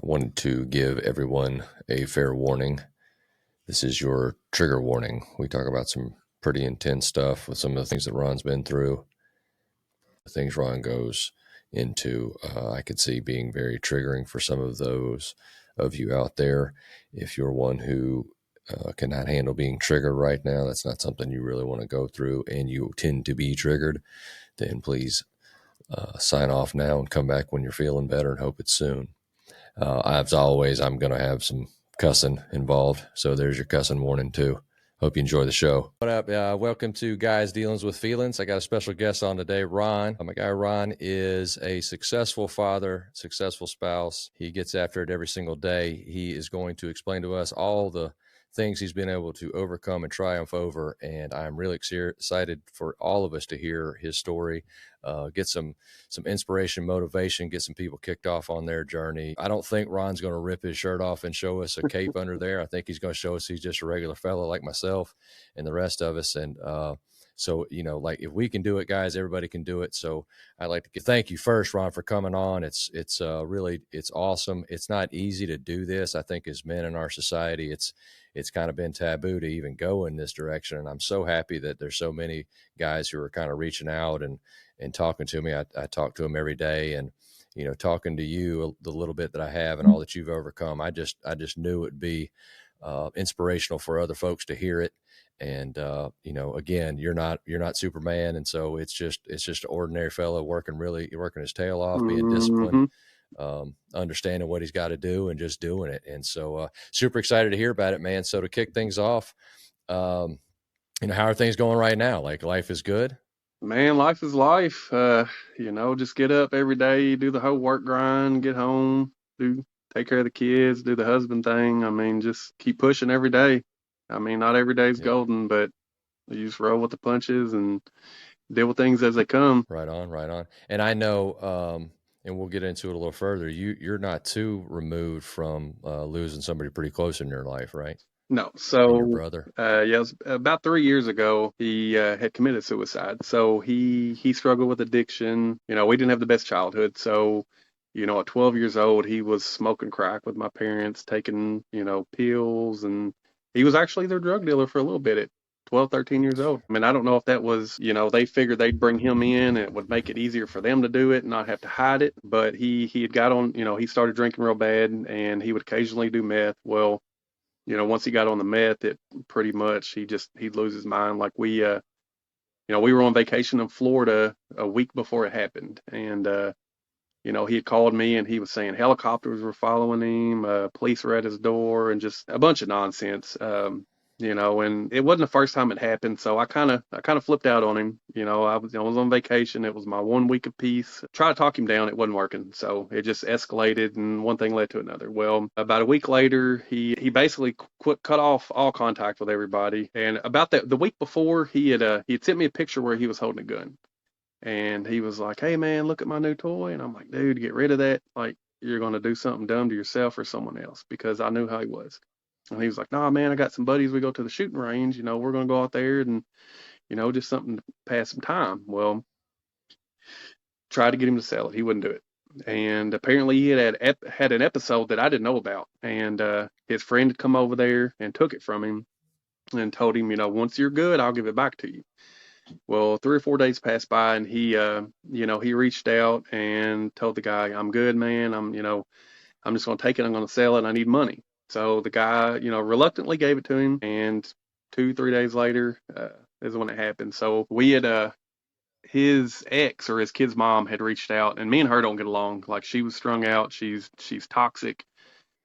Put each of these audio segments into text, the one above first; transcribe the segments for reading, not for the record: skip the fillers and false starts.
I wanted to give everyone a fair warning. This is your trigger warning. We talk about some pretty intense stuff with some of the things that Ron's been through. The things Ron goes into, I could see being very triggering for some of those of you out there. If you're one who cannot handle being triggered right now, that's not something you really want to go through, and you tend to be triggered, then please sign off now and come back when you're feeling better, and hope it's soon. As always, I'm going to have some cussing involved, so there's your cussing warning too. Hope you enjoy the show. What up? Welcome to Guys Dealings with Feelings. I got a special guest on today, Ron. My guy Ron is a successful father, successful spouse. He gets after it every single day. He is going to explain to us all the things he's been able to overcome and triumph over, and I'm really excited for all of us to hear his story, get some inspiration, motivation, get some people kicked off on their journey. I don't think Ron's going to rip his shirt off and show us a cape under there. I think he's going to show us he's just a regular fellow like myself and the rest of us. And so, like if we can do it, guys, everybody can do it. So I'd like to thank you first, Ron, for coming on. It's awesome. It's not easy to do this. I think as men in our society, it's kind of been taboo to even go in this direction. And I'm so happy that there's so many guys who are kind of reaching out and talking to me. I talk to them every day, and, talking to you the little bit that I have and all that you've overcome, I just knew it'd be inspirational for other folks to hear it. And, again, you're not Superman. And so it's just an ordinary fellow working his tail off, being disciplined, understanding what he's got to do and just doing it. And so super excited to hear about it, man. So to kick things off, how are things going right now? Like, life is good? Man, life is life. Just get up every day, do the whole work grind, get home, take care of the kids, do the husband thing. I mean, just keep pushing every day. I mean, not every day's golden, but you just roll with the punches and deal with things as they come. Right on. And I know, and we'll get into it a little further, you're not too removed from losing somebody pretty close in your life, right? No. And your So, brother. it was about 3 years ago, he had committed suicide. So he struggled with addiction. We didn't have the best childhood. So, at 12 years old, he was smoking crack with my parents, taking, pills, and he was actually their drug dealer for a little bit at 12, 13 years old. I mean, I don't know if that was, they figured they'd bring him in and it would make it easier for them to do it and not have to hide it. But he had got on, he started drinking real bad, and he would occasionally do meth. Well, once he got on the meth, it pretty much he'd lose his mind. Like we were on vacation in Florida a week before it happened, and he had called me and he was saying helicopters were following him, police were at his door, and just a bunch of nonsense. And it wasn't the first time it happened, so I kind of flipped out on him. I was on vacation. It was my 1 week of peace. Try to talk him down, it wasn't working, so it just escalated, and one thing led to another. Well, about a week later, he basically cut off all contact with everybody. And about the week before, he had sent me a picture where he was holding a gun, and he was like, "Hey man, look at my new toy." And I'm like, "Dude, get rid of that. Like, you're gonna do something dumb to yourself or someone else," because I knew how he was. And he was like, "Nah, man, I got some buddies. We go to the shooting range. We're gonna go out there and, just something to pass some time." Well, tried to get him to sell it. He wouldn't do it. And apparently he had an episode that I didn't know about. And his friend had come over there and took it from him and told him, "Once you're good, I'll give it back to you." Well, 3 or 4 days passed by, and he reached out and told the guy, "I'm good, man. I'm just gonna take it. I'm gonna sell it. I need money." So the guy, reluctantly gave it to him, and 2, 3 days later, is when it happened. So we had, his ex or his kid's mom had reached out, and me and her don't get along. Like, she was strung out. She's toxic.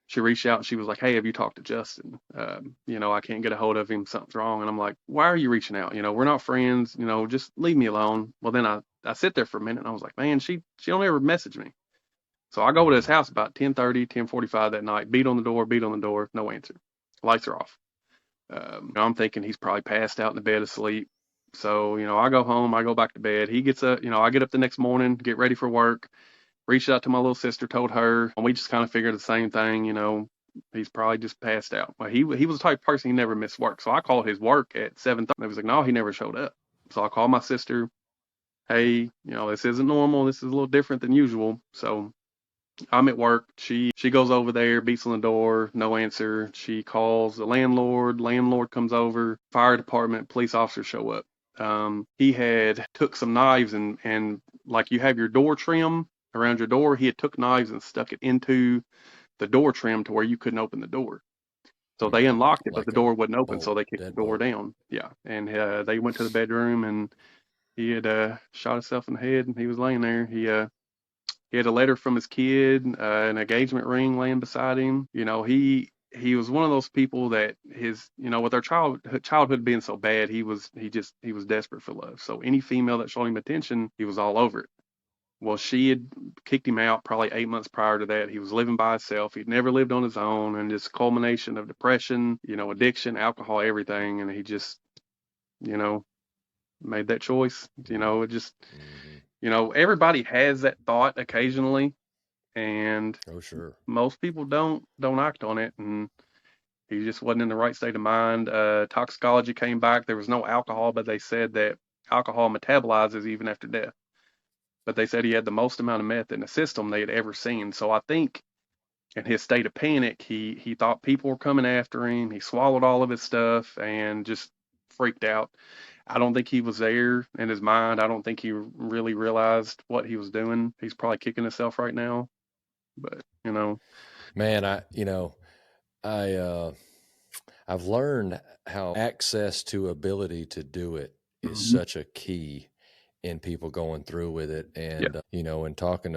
She reached out and she was like, "Hey, have you talked to Justin? I can't get a hold of him. Something's wrong." And I'm like, "Why are you reaching out? We're not friends. Just leave me alone." Well, then I sit there for a minute and I was like, "Man, she don't ever message me." So I go to his house about 10:30, 10:45 that night, beat on the door, no answer. Lights are off. I'm thinking he's probably passed out in the bed asleep. So, I go home, I go back to bed. He gets up, I get up the next morning, get ready for work, reached out to my little sister, told her, and we just kind of figured the same thing, he's probably just passed out. Well, he was the type of person, he never missed work. So I called his work at 7:30. He was like, "No, he never showed up." So I called my sister. "Hey, this isn't normal. This is a little different than usual." So I'm at work. She goes over there, beats on the door, no answer. She calls the landlord. Landlord comes over. Fire department, police officers show up. He had took some knives and like you have your door trim around your door. He had took knives and stuck it into the door trim to where you couldn't open the door. So they unlocked it, but the Like a door wouldn't open, so bolt, they kicked the door deadbolt. down. Yeah, and they went to the bedroom, and he had shot himself in the head, and he was laying there. He had a letter from his kid, an engagement ring laying beside him. He was one of those people that with our childhood being so bad, he was desperate for love. So any female that showed him attention, he was all over it. Well, she had kicked him out probably 8 months prior to that. He was living by himself. He'd never lived on his own, and this culmination of depression, addiction, alcohol, everything, and he just, you know, made that choice. It just, Hmm. everybody has that thought occasionally, and Oh, sure. most people don't act on it, and he just wasn't in the right state of mind. Toxicology came back. There was no alcohol, but they said that alcohol metabolizes even after death. But they said he had the most amount of meth in the system they had ever seen. So I think in his state of panic, he thought people were coming after him. He swallowed all of his stuff and just freaked out. I don't think he was there in his mind. I don't think he really realized what he was doing. He's probably kicking himself right now. But, Man, I I've learned how access to ability to do it is mhm, such a key in people going through with it. yeah. And and talking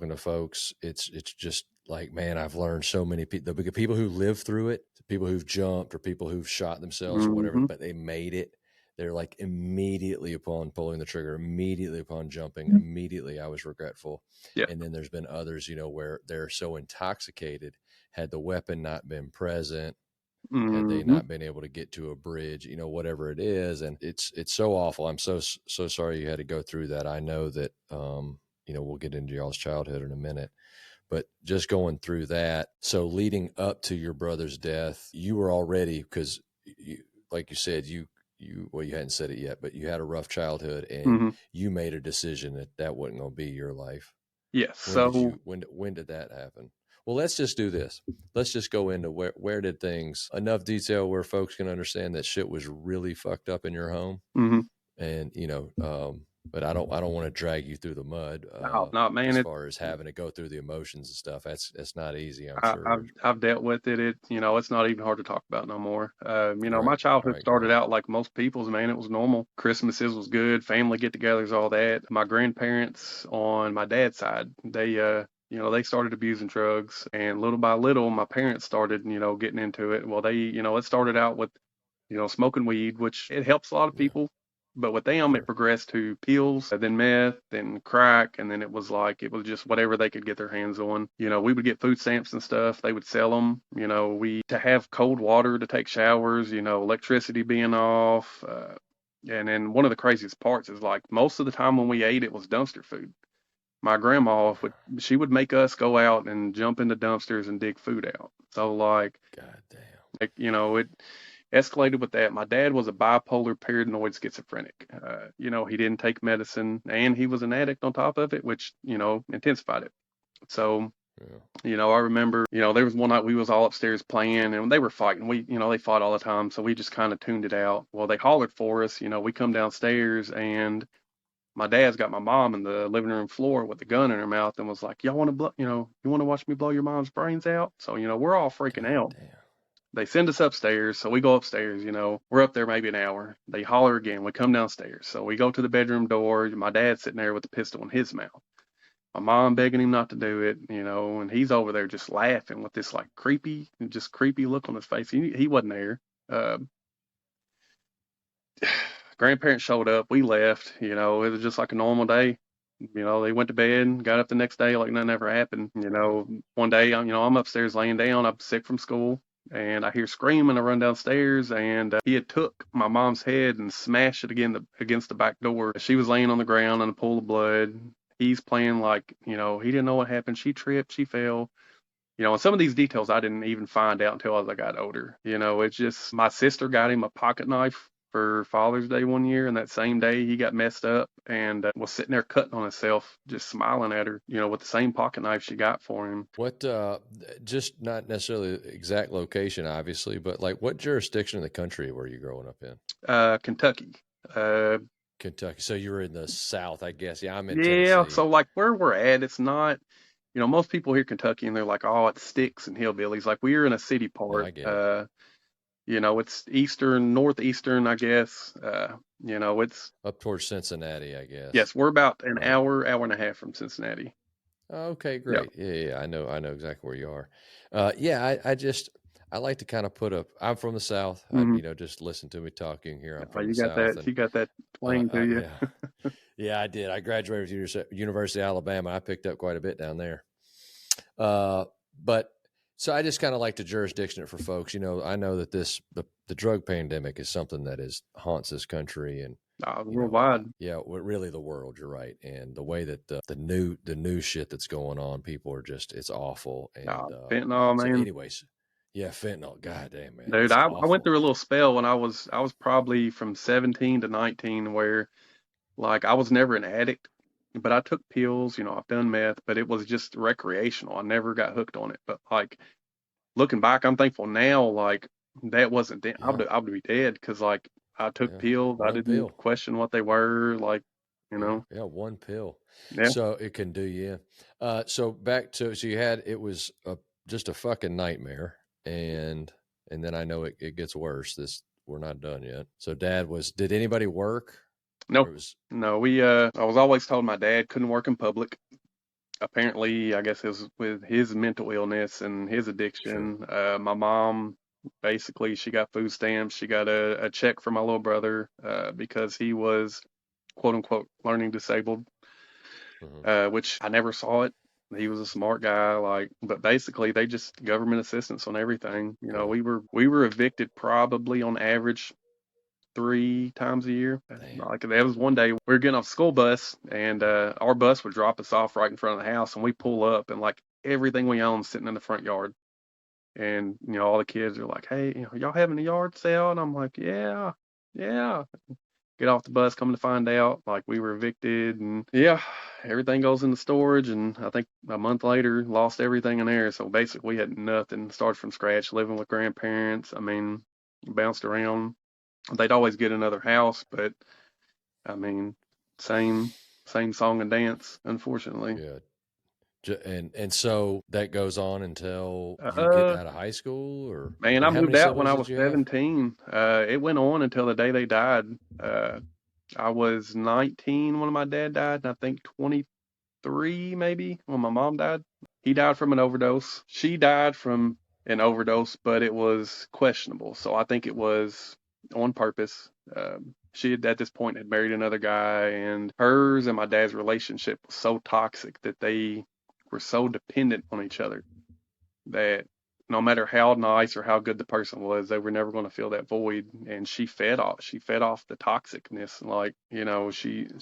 to folks, it's just like, man, I've learned so many people, the people who live through it, the people who've jumped or people who've shot themselves or whatever, Hmm. but they made it. They're like, immediately upon pulling the trigger, immediately upon jumping, immediately I was regretful. Yeah. And then there's been others, where they're so intoxicated, had the weapon not been present, had they Hmm. not been able to get to a bridge, whatever it is. And it's so awful. I'm so sorry you had to go through that. I know that we'll get into y'all's childhood in a minute, but just going through that. So leading up to your brother's death, you were already, because you, like you said, well, you hadn't said it yet, but you had a rough childhood, and Hmm. you made a decision that that wasn't going to be your life. Yes. When did So, you when did that happen? Well, let's just do this. Let's just go into where did things, enough detail where folks can understand that shit was really fucked up in your home, hmm and but I don't want to drag you through the mud, no, no, man. as far as having to go through the emotions and stuff. That's not easy, I'm I've sure. I've dealt with it. It's not even hard to talk about no more. My Right, childhood right, started right. out like most people's. Man, it was normal. Christmases was good. Family get-togethers, all that. My grandparents on my dad's side, they started abusing drugs, and little by little, my parents started, getting into it. Well, it started out with, smoking weed, which it helps a lot of Yeah, people. But with them, it sure. progressed to pills, then meth, then crack, and then it was just whatever they could get their hands on. We would get food stamps and stuff. They would sell them. We to have cold water to take showers. Electricity being off. And then one of the craziest parts is like most of the time when we ate, it was dumpster food. My grandma she would make us go out and jump into dumpsters and dig food out. So God damn. it escalated with that. My dad was a bipolar paranoid schizophrenic. He didn't take medicine and he was an addict on top of it, which, intensified it. So, Yeah. I remember, there was one night we was all upstairs playing and they were fighting. They fought all the time. So we just kind of tuned it out. Well, they hollered for us. We come downstairs and my dad's got my mom in the living room floor with a gun in her mouth and was like, y'all want to you want to watch me blow your mom's brains out? So, we're all freaking God out. damn. They send us upstairs, so we go upstairs, we're up there maybe an hour. They holler again. We come downstairs. So we go to the bedroom door. My dad's sitting there with the pistol in his mouth. My mom begging him not to do it, and he's over there just laughing with this like creepy look on his face. He wasn't there. Uh, Grandparents showed up. We left. It was just like a normal day. They went to bed, got up the next day like nothing ever happened. Right. One day, I'm upstairs laying down. I'm sick from school, and I hear screaming. I run downstairs, and he had took my mom's head and smashed it against the back door. She was laying on the ground in a pool of blood. He's playing like, he didn't know what happened. She tripped, she fell. And some of these details I didn't even find out until as I got older. It's just my sister got him a pocket knife for Father's Day one year, and that same day he got messed up and was sitting there cutting on himself, just smiling at her, with the same pocket knife she got for him. What, just not necessarily the exact location, obviously, but like what jurisdiction in the country were you growing up in? Kentucky. Uh, Kentucky. So you were in the South, I guess. Yeah, I'm in yeah, Tennessee. so like where we're at, it's not. Most people hear Kentucky and they're like, "Oh, it's sticks and hillbillies." Like we're in a city No, part. I get it. It's eastern, northeastern, I guess. It's Up towards Cincinnati, I guess. yes, we're about an Right. hour and a half from Cincinnati. Okay, Yeah. great. Yeah. I know exactly where you are. Yeah, I like to kind of put up. I'm from the South. Hmm. Just listen to me talking here. I'm Oh, from the you got South, that. and You got that twang to you. yeah, yeah, I did. I graduated with University of Alabama. I picked up quite a bit down there. Uh, but so I just kind of like to jurisdiction it for folks. I know that the drug pandemic is something that is haunts this country, and Worldwide. yeah, really the world. You're right, and the way that the new shit that's going on, people are just it's awful. And Fentanyl, so, man. anyways, yeah, fentanyl. God damn, man, Dude, it's I went awful. through a little spell when I was probably from 17 to 19 where like I was never an addict, but I took pills, I've done meth, but it was just recreational. I never got hooked on it. But like looking back, I'm thankful now like that wasn't Yeah, I would be dead because like I took yeah, pills, I one didn't pill. question what they were, like, you Yeah, know. yeah, one pill. Yeah. So it can do you. So back to so you had it was just a fucking nightmare, and then I know it gets worse. This we're not done yet. So dad was. Did anybody work? No. Or it was No, I was always told my dad couldn't work in public. Apparently, I guess it was with his mental illness and his sure. addiction. My mom, basically, she got food stamps. She got a check for my little brother because he was quote unquote learning disabled, Hmm. which I never saw it. He was a smart guy, like, but basically they just government assistance on everything. Cool. We were evicted probably on average 3 times a year. Damn. Like there was one day we were getting off school bus and our bus would drop us off right in front of the house and we pull up and like everything we own sitting in the front yard. And all the kids are like, "Hey, y'all having a yard sale?" And I'm like, "Yeah, yeah." Get off the bus, come to find out, like we were evicted, and yeah, everything goes into storage. And I think a month later, lost everything in there. So basically, we had nothing. Started from scratch, living with grandparents. I mean, bounced around. They'd always get another house, but I mean, same same song and dance, unfortunately. Yeah. And so that goes on until you get Uh, out of high school, or Man, I and how moved many out when siblings I did was you have? 17. It went on until the day they died. Uh, I was 19 when my dad died, and I think 23 maybe when my mom died. He died from an overdose. She died from an overdose, but it was questionable. So I think it was on purpose. She had, at this point, had married another guy, and hers and my dad's relationship was so toxic that they were so dependent on each other that no matter how nice or how good the person was, they were never going to fill that void. And she fed off the toxicness. Like,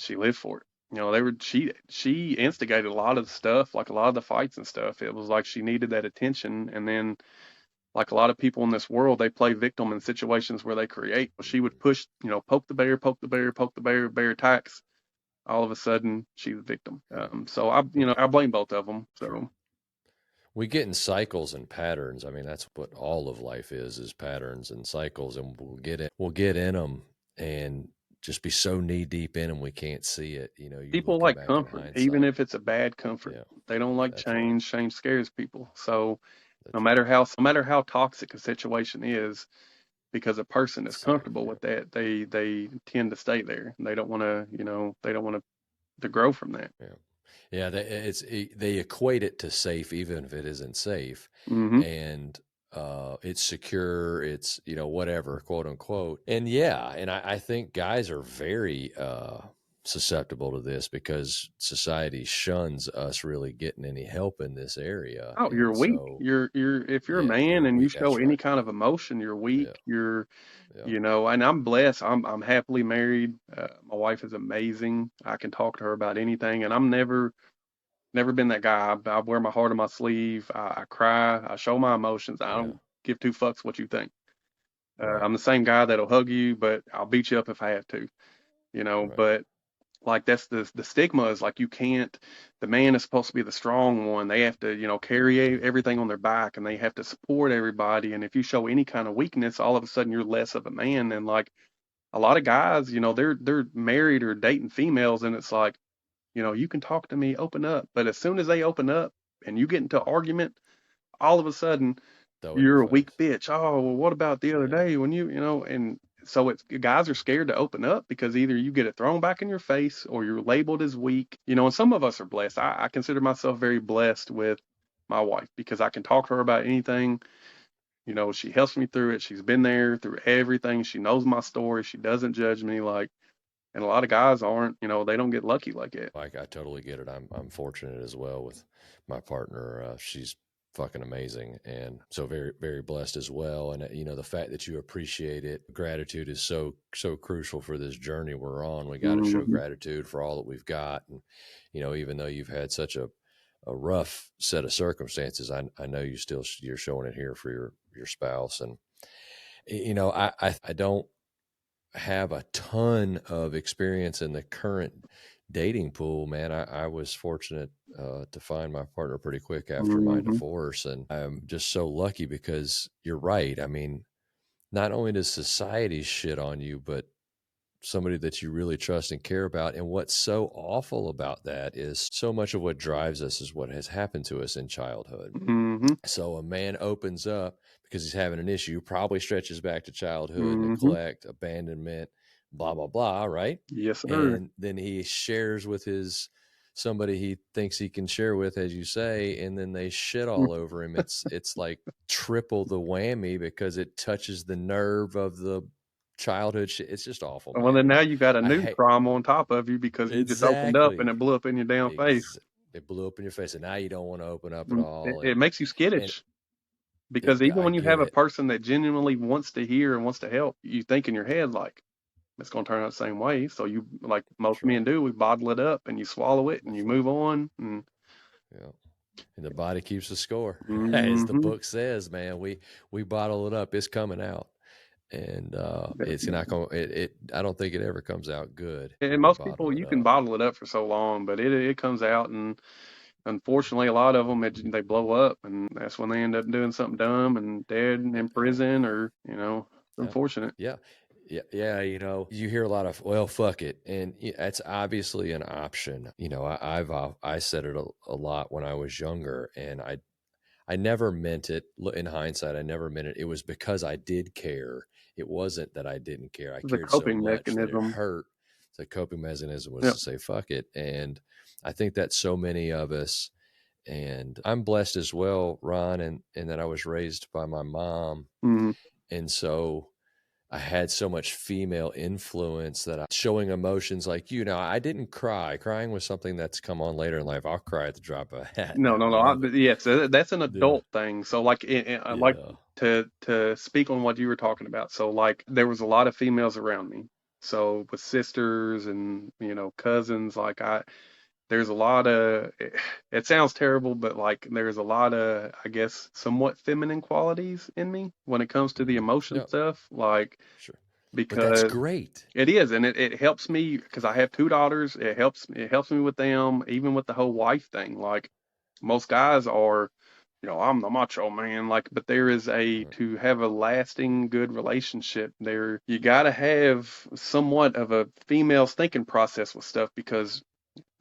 she lived for it. She instigated a lot of the stuff, like a lot of the fights and stuff. It was like she needed that attention. And then like a lot of people in this world, they play victim in situations where they create. She would push, poke the bear, poke the bear, poke the bear, bear attacks. All of a sudden, she's the victim. Yeah. So I blame both of them. Sure. So We get in cycles and patterns. I mean, that's what all of life is patterns and cycles, and we'll get in them and just be so knee deep in them we can't see it. You people looking like back in comfort, even hindsight. if it's a bad comfort. Yeah, They don't like that's right. change. Change scares people. So no That's right. matter how toxic a situation is, because a person is Same. comfortable Yeah. with that, they tend to stay there. They don't want to, they don't want to grow from that. Yeah. Yeah. They equate it to safe, even if it isn't safe, Hmm. and it's secure. It's whatever, quote unquote. And yeah, and I think guys are very susceptible to this because society shuns us really getting any help in this area, Oh, you're and weak. so You're if you're a yeah, you're man and you weak. show That's any right. kind of emotion, you're weak. Yeah. You're Yeah. and I'm blessed. I'm happily married. My wife is amazing. I can talk to her about anything, and I'm never been that guy. I wear my heart on my sleeve. I cry. I show my emotions. I Yeah. don't give two fucks what you think. Right. I'm the same guy that'll hug you, but I'll beat you up if I have to, you know. Right. But like that's the stigma is like you can't. The man is supposed to be the strong one. They have to, carry everything on their back, and they have to support everybody. And if you show any kind of weakness, all of a sudden you're less of a man. And like a lot of guys, they're married or dating females, and it's like, you can talk to me, open up. But as soon as they open up and you get into an argument, all of a sudden Throw it in your you're a weak face. bitch. Oh, well, what about the other Yeah. day when and so it's guys are scared to open up because either you get it thrown back in your face or you're labeled as weak. And some of us are blessed. I consider myself very blessed with my wife because I can talk to her about anything. She helps me through it. She's been there through everything. She knows my story. She doesn't judge me and a lot of guys aren't, they don't get lucky like it. Like, I totally get it. I'm fortunate as well with my partner. She's fucking amazing, and so very very blessed as well. And the fact that you appreciate it, gratitude is so crucial for this journey we're on. We got to show Hmm. gratitude for all that we've got, and even though you've had such a rough set of circumstances, I know you're showing it here for your spouse. And I don't have a ton of experience in the current dating pool, man. I was fortunate to find my partner pretty quick after my Hmm. divorce, and I'm just so lucky because you're right. I mean, not only does society shit on you, but somebody that you really trust and care about. And what's so awful about that is so much of what drives us is what has happened to us in childhood. Hmm. So a man opens up because he's having an issue, probably stretches back to childhood, Hmm. neglect, abandonment, blah, blah, blah, right? Yes, sir. And then he shares with somebody he thinks he can share with, as you say, and then they shit all over him. It's like triple the whammy because it touches the nerve of the childhood shit. It's just awful, Well, man. then And now you got a I new hate trauma on top of you because you just opened up and exactly. it blew up in your damn face. It blew up in your face, and now you don't want to open up at It, all. it makes you And skittish because even I when you get have a it. person that genuinely wants to hear and wants to help, you think in your head like it's going to turn out the same way. So you, like most That's men right. do, we bottle it up and you swallow it and you That's right. move on. And Yeah. And the body keeps the score, as the hmm book says. Man, we bottle it up. It's coming out, and it's not going. I don't think it ever comes out good and when we most bottle people, it you can up. bottle it up for so long, but it comes out, and unfortunately, a lot of them they blow up, and that's when they end up doing something dumb and dead and in Yeah. prison, or it's Yeah. unfortunate. Yeah. Yeah. Yeah. You hear a lot of, well, fuck it. And that's obviously an option. I said it a lot when I was younger, and I never meant it. In hindsight, I never meant it. It was because I did care. It wasn't that I didn't care. I It's a cared so coping much that it mechanism. hurt. The coping mechanism was Yep. to say, fuck it. And I think that's so many of us. And I'm blessed as well, Ron, and that I was raised by my mom. Mm-hmm. And so I had so much female influence that I showing emotions like you. Now, I didn't cry. Crying was something that's come on later in life. I'll cry at the drop of a hat No, now. no, I no. love it. But yes, that's an Yeah. adult thing. So like, like Yeah. to speak on what you were talking about. So like, there was a lot of females around me. So with sisters and cousins, like there's a lot of. It sounds terrible, but like there's a lot of, I guess, somewhat feminine qualities in me when it comes to the emotion No, stuff. Like sure. But that's because great. it is, and it helps me because I have two daughters. It helps me with them, even with the whole wife thing. Like most guys are, I'm the macho man. Like, but there is Right. to have a lasting good relationship. There, you got to have somewhat of a female's thinking process with stuff because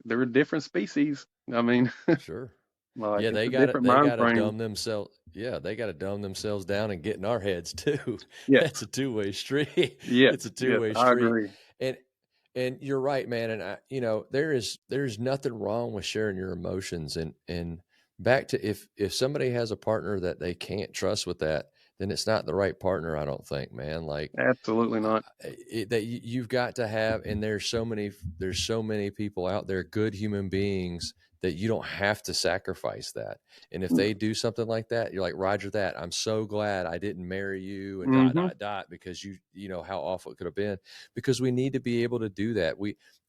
they're a different species. I mean, Sure. like Yeah, it's they a got it. different They mind got to frame. dumb themselves. Yeah, they got to dumb themselves down and get in our heads too. Yeah. That's a two-way street. Yes. It's a Yes. two-way I street. agree. And you're right, man. And there's nothing wrong with sharing your emotions. And back to, if somebody has a partner that they can't trust with that, then it's not the right partner. I don't think, man. Like Absolutely not. you've got to have, and there's so many people out there, good human beings, that you don't have to sacrifice that. And if they do something like that, you're like, Roger that. I'm so glad I didn't marry you and dot Mm-hmm. dot dot, because you know how awful it could have been. Because we need to be able to do that.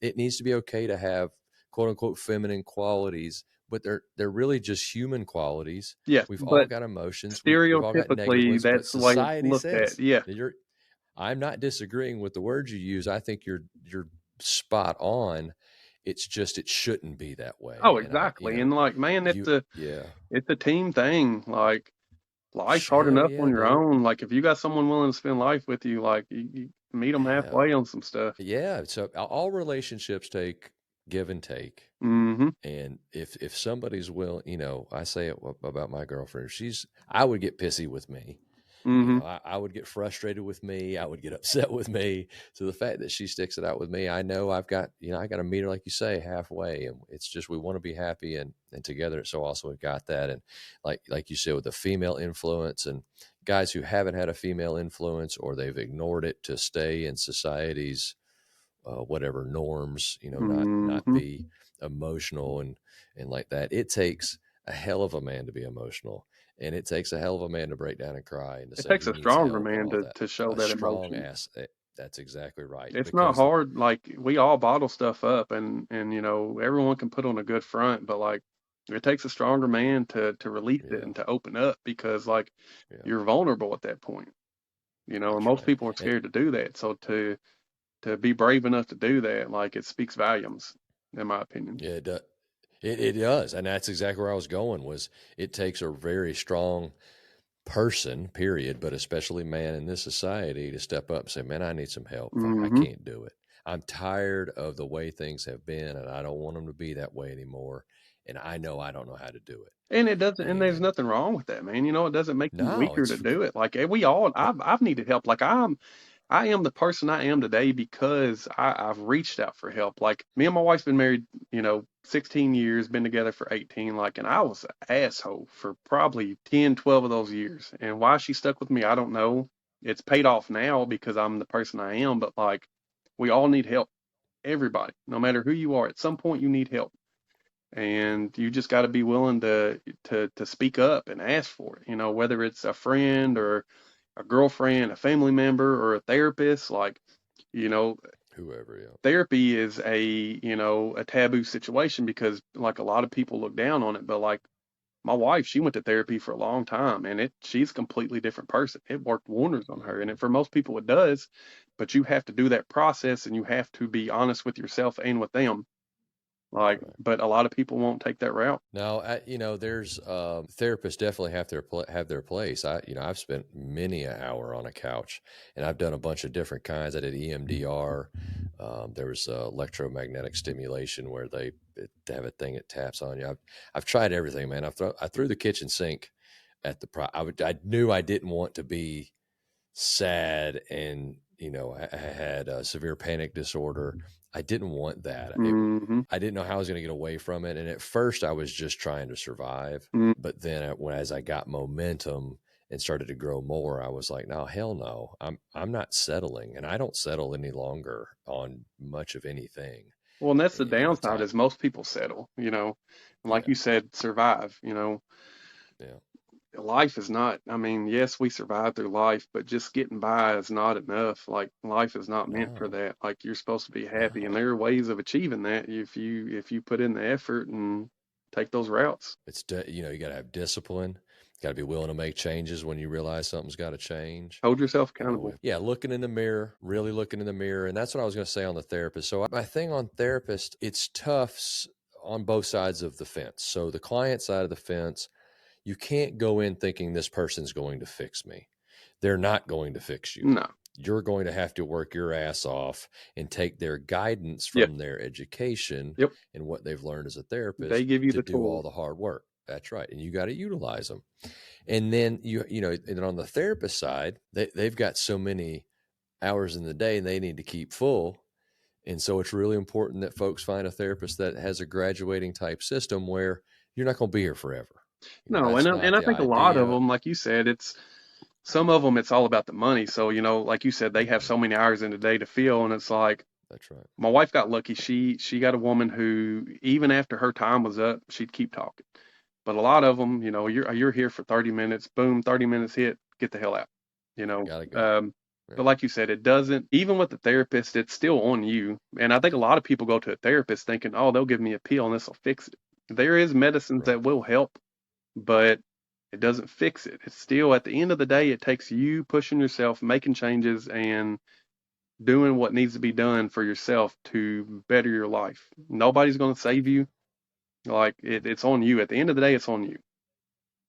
It needs to be okay to have quote unquote feminine qualities but they're really just human qualities. Yes, We've all but got emotions. We've all got negative stereotypically, ones, but that's the way it's society looked at. says Yeah. that I'm not disagreeing with the words you use. I think you're spot on. It's just it shouldn't be that Oh, way. And exactly. And like, man, you yeah. it's a team thing. Like, life's hard Hell enough yeah, on your dude. own. Like, if you got someone willing to spend life with you, like, you meet them Hell halfway on some stuff. yeah. So all relationships take give and take. Mm-hmm. And if somebody's willing, I say it about my girlfriend. I would get pissy with me. Mm-hmm. I would get frustrated with me. I would get upset with me. So the fact that she sticks it out with me, I know I got to meet her, like you say, halfway. And it's just, we want to be happy and together. So also we've got that. And like you said, with the female influence and guys who haven't had a female influence, or they've ignored it to stay in society's, whatever norms, not Mm-hmm. be emotional and like that. It takes a hell of a man to be emotional, and it takes a hell of a man to break down and cry and to It say takes he a needs stronger help and man all that. to show A that strong emotion. ass. That's exactly right. It's not Because hard. Like, we all bottle stuff up, and everyone can put on a good front, but like, it takes a stronger man to release it yeah, and to open up, because like, yeah, you're vulnerable at that point. And that's most right. people are And scared to do that. So to be brave enough to do that, like, it speaks volumes, in my opinion. yeah, it does, and that's exactly where I was going. Was it takes a very strong person, period, but especially man in this society, to step up and say, man, I need some help. I Mm-hmm. can't do it. I'm tired of the way things have been, and I don't want them to be that way anymore. And I know I don't know how to do it. And it doesn't, and there's And nothing wrong with that, man. It doesn't make you no, weaker to it's do it. Like, we all, I've needed help. Like, I am the person I am today because I've reached out for help. Like, me and my wife's been married, 16 years, been together for 18. Like, and I was an asshole for probably 10, 12 of those years. And why she stuck with me, I don't know. It's paid off now because I'm the person I am. But like, we all need help. Everybody, no matter who you are, at some point you need help, and you just got to be willing to speak up and ask for it. Whether it's a friend or a girlfriend, a family member, or a therapist. Like, you know, whoever, yeah. therapy is a taboo situation because like a lot of people look down on it. But like, my wife, she went to therapy for a long time, and she's a completely different person. It worked wonders on her, and Mhm. for most people it does. But you have to do that process, and you have to be honest with yourself and with them. That's Like, right. but a lot of people won't take that route. Now, there's therapists definitely have their place. I've spent many an hour on a couch, and I've done a bunch of different kinds. I did EMDR. There was electromagnetic stimulation where they have a thing that taps on you. I've tried everything, man. I threw the kitchen sink at the I knew I didn't want to be sad, and I had a severe panic disorder. I didn't want that. Hmm. I didn't know how I was going to get away from it, and at first I was just trying to survive. But then as I got momentum and started to grow more, I was like, no, hell no. I'm not settling, and I don't settle any longer on much of anything. Well, and that's the And, you know, downside time, is most people settle, and like yeah, you said, survive. yeah, Life is not, I mean, yes, we survive through life, but just getting by is not enough. Like, life is not meant for no, that. Like, you're supposed to be happy, and no. there are ways of achieving that if you put in the effort and take those routes. You got to have discipline. Got to be willing to make changes when you realize something's got to change. Hold yourself accountable. Yeah, looking in the mirror, really looking in the mirror. And that's what I was going to say on the therapist. So my thing on therapist, it's tough on both sides of the fence. So the client side of the fence, you can't go in thinking this person's going to fix me. They're not going to fix you. No. You're going to have to work your ass off and take their guidance Yep. from their education Yep. and what they've learned as a They therapist give you to the do all tools. the hard work. That's right. And you got to utilize them. And then and then on the therapist side, they've got so many hours in the day and they need to keep full. And so it's really important that folks find a therapist that has a graduating type system where you're not going to be here forever. No, That's and not I the think a lot of idea. them, like you said, some of them it's all about the money. So, like you said, they have so many hours in a day to fill, and it's like, That's right. my wife got lucky. She got a woman who, even after her time was up, she'd keep talking. But a lot of them, you're here for 30 minutes, boom, 30 minutes hit, get the hell out. You know, Got to go. um, Yeah. but like you said, it doesn't. Even with the therapist, it's still on you. And I think a lot of people go to a therapist thinking, oh, they'll give me a pill and this will fix it. There is medicines Right. that will help, but it doesn't fix it. It's still, at the end of the day, it takes you pushing yourself, making changes, and doing what needs to be done for yourself to better your life. Nobody's going to save you. Like it's on you. At the end of the day, it's on you.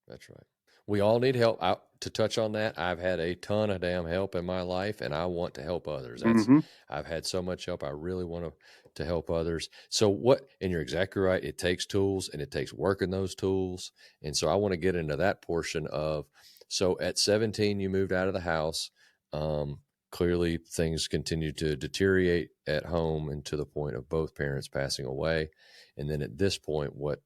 That's right. We all need help. To touch on that, I've had a ton of damn help in my life, and I want to help others. Hmm. I've had so much help. I really want to help others. So what? And you're exactly right. It takes tools, and it takes working those tools. And so I want to get into that portion of. So at 17, you moved out of the house. Um, Clearly, things continued to deteriorate at home, and to the point of both parents passing away. And then at this point, what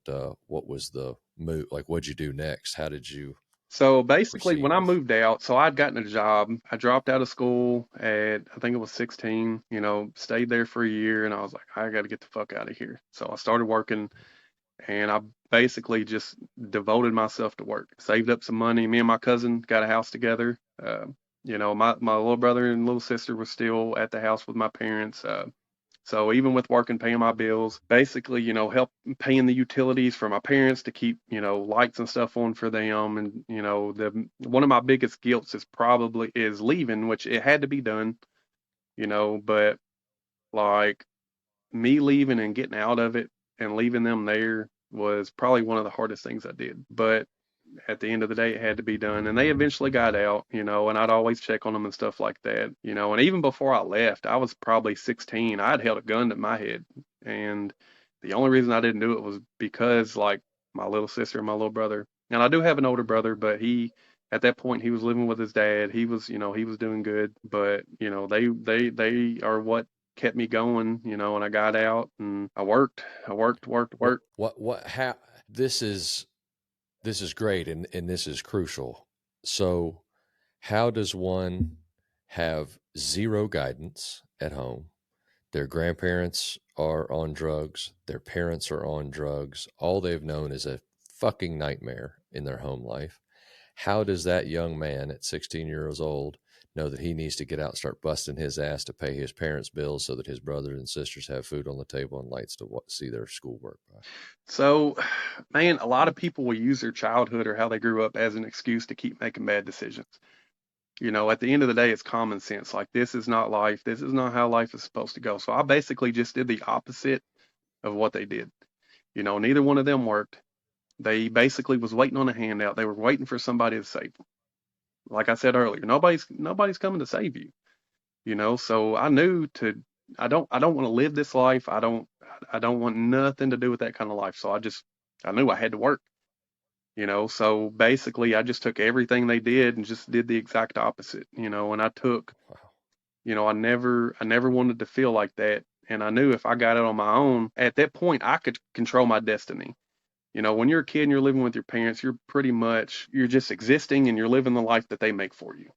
was the move? Like, what'd you do next? How did you So basically, proceed when I with? moved out, so I'd gotten a job. I dropped out of school at, I think it was 16, stayed there for a year, and I was like, I got to get the fuck out of here. So I started working, and I basically just devoted myself to work. Saved up some money. Me and my cousin got a house together. My little brother and little sister were still at the house with my parents. So even with working, paying my bills, basically, help paying the utilities for my parents to keep, lights and stuff on for them. And, the one of my biggest guilts is leaving, which it had to be done, but like me leaving and getting out of it and leaving them there was probably one of the hardest things I did. But at the end of the day, it had to be done. And they eventually got out, and I'd always check on them and stuff like that, And even before I left, I was probably 16. I'd held a gun to my head. And the only reason I didn't do it was because, like, my little sister and my little brother, and I do have an older brother, but at that point, he was living with his dad. He was doing good, but, they are what kept me going, and I got out and What worked. how this is great, and this is crucial. So how does one have zero guidance at home? Their grandparents are on drugs, their parents are on drugs. All they've known is a fucking nightmare in their home life. How does that young man at 16 years old know that he needs to get out and start busting his ass to pay his parents' bills so that his brothers and sisters have food on the table and lights to see their schoolwork by? So, man, a lot of people will use their childhood or how they grew up as an excuse to keep making bad decisions. At the end of the day, it's common sense. Like, this is not life. This is not how life is supposed to go. So I basically just did the opposite of what they did. Neither one of them worked. They basically was waiting on a handout. They were waiting for somebody to save them. Like I said earlier, nobody's coming to save you. So I knew I don't want to live this life. I don't want nothing to do with that kind of life. So I knew I had to work. So basically I just took everything they did and just did the exact opposite, and Wow. I never wanted to feel like that. And I knew if I got it on my own, at that point I could control my destiny. When you're a kid and you're living with your parents, you're just existing and you're living the life that they make for you.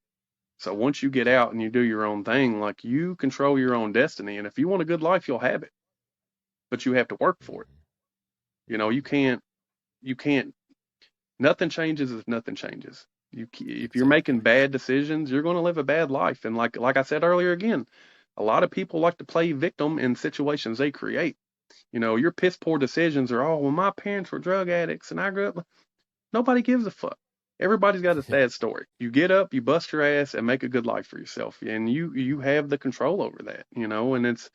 So once you get out and you do your own thing, like, you control your own destiny. And if you want a good life, you'll have it, but you have to work for it. You can't, nothing changes if nothing changes. If you're making Exactly. bad decisions, you're going to live a bad life. And like I said earlier again, a lot of people like to play victim in situations they create. Your piss poor decisions are, oh, well, my parents were drug addicts and I grew up. Nobody gives a fuck. Everybody's got a Yeah. sad story. You get up, you bust your ass, and make a good life for yourself, and you have the control over that. And it's,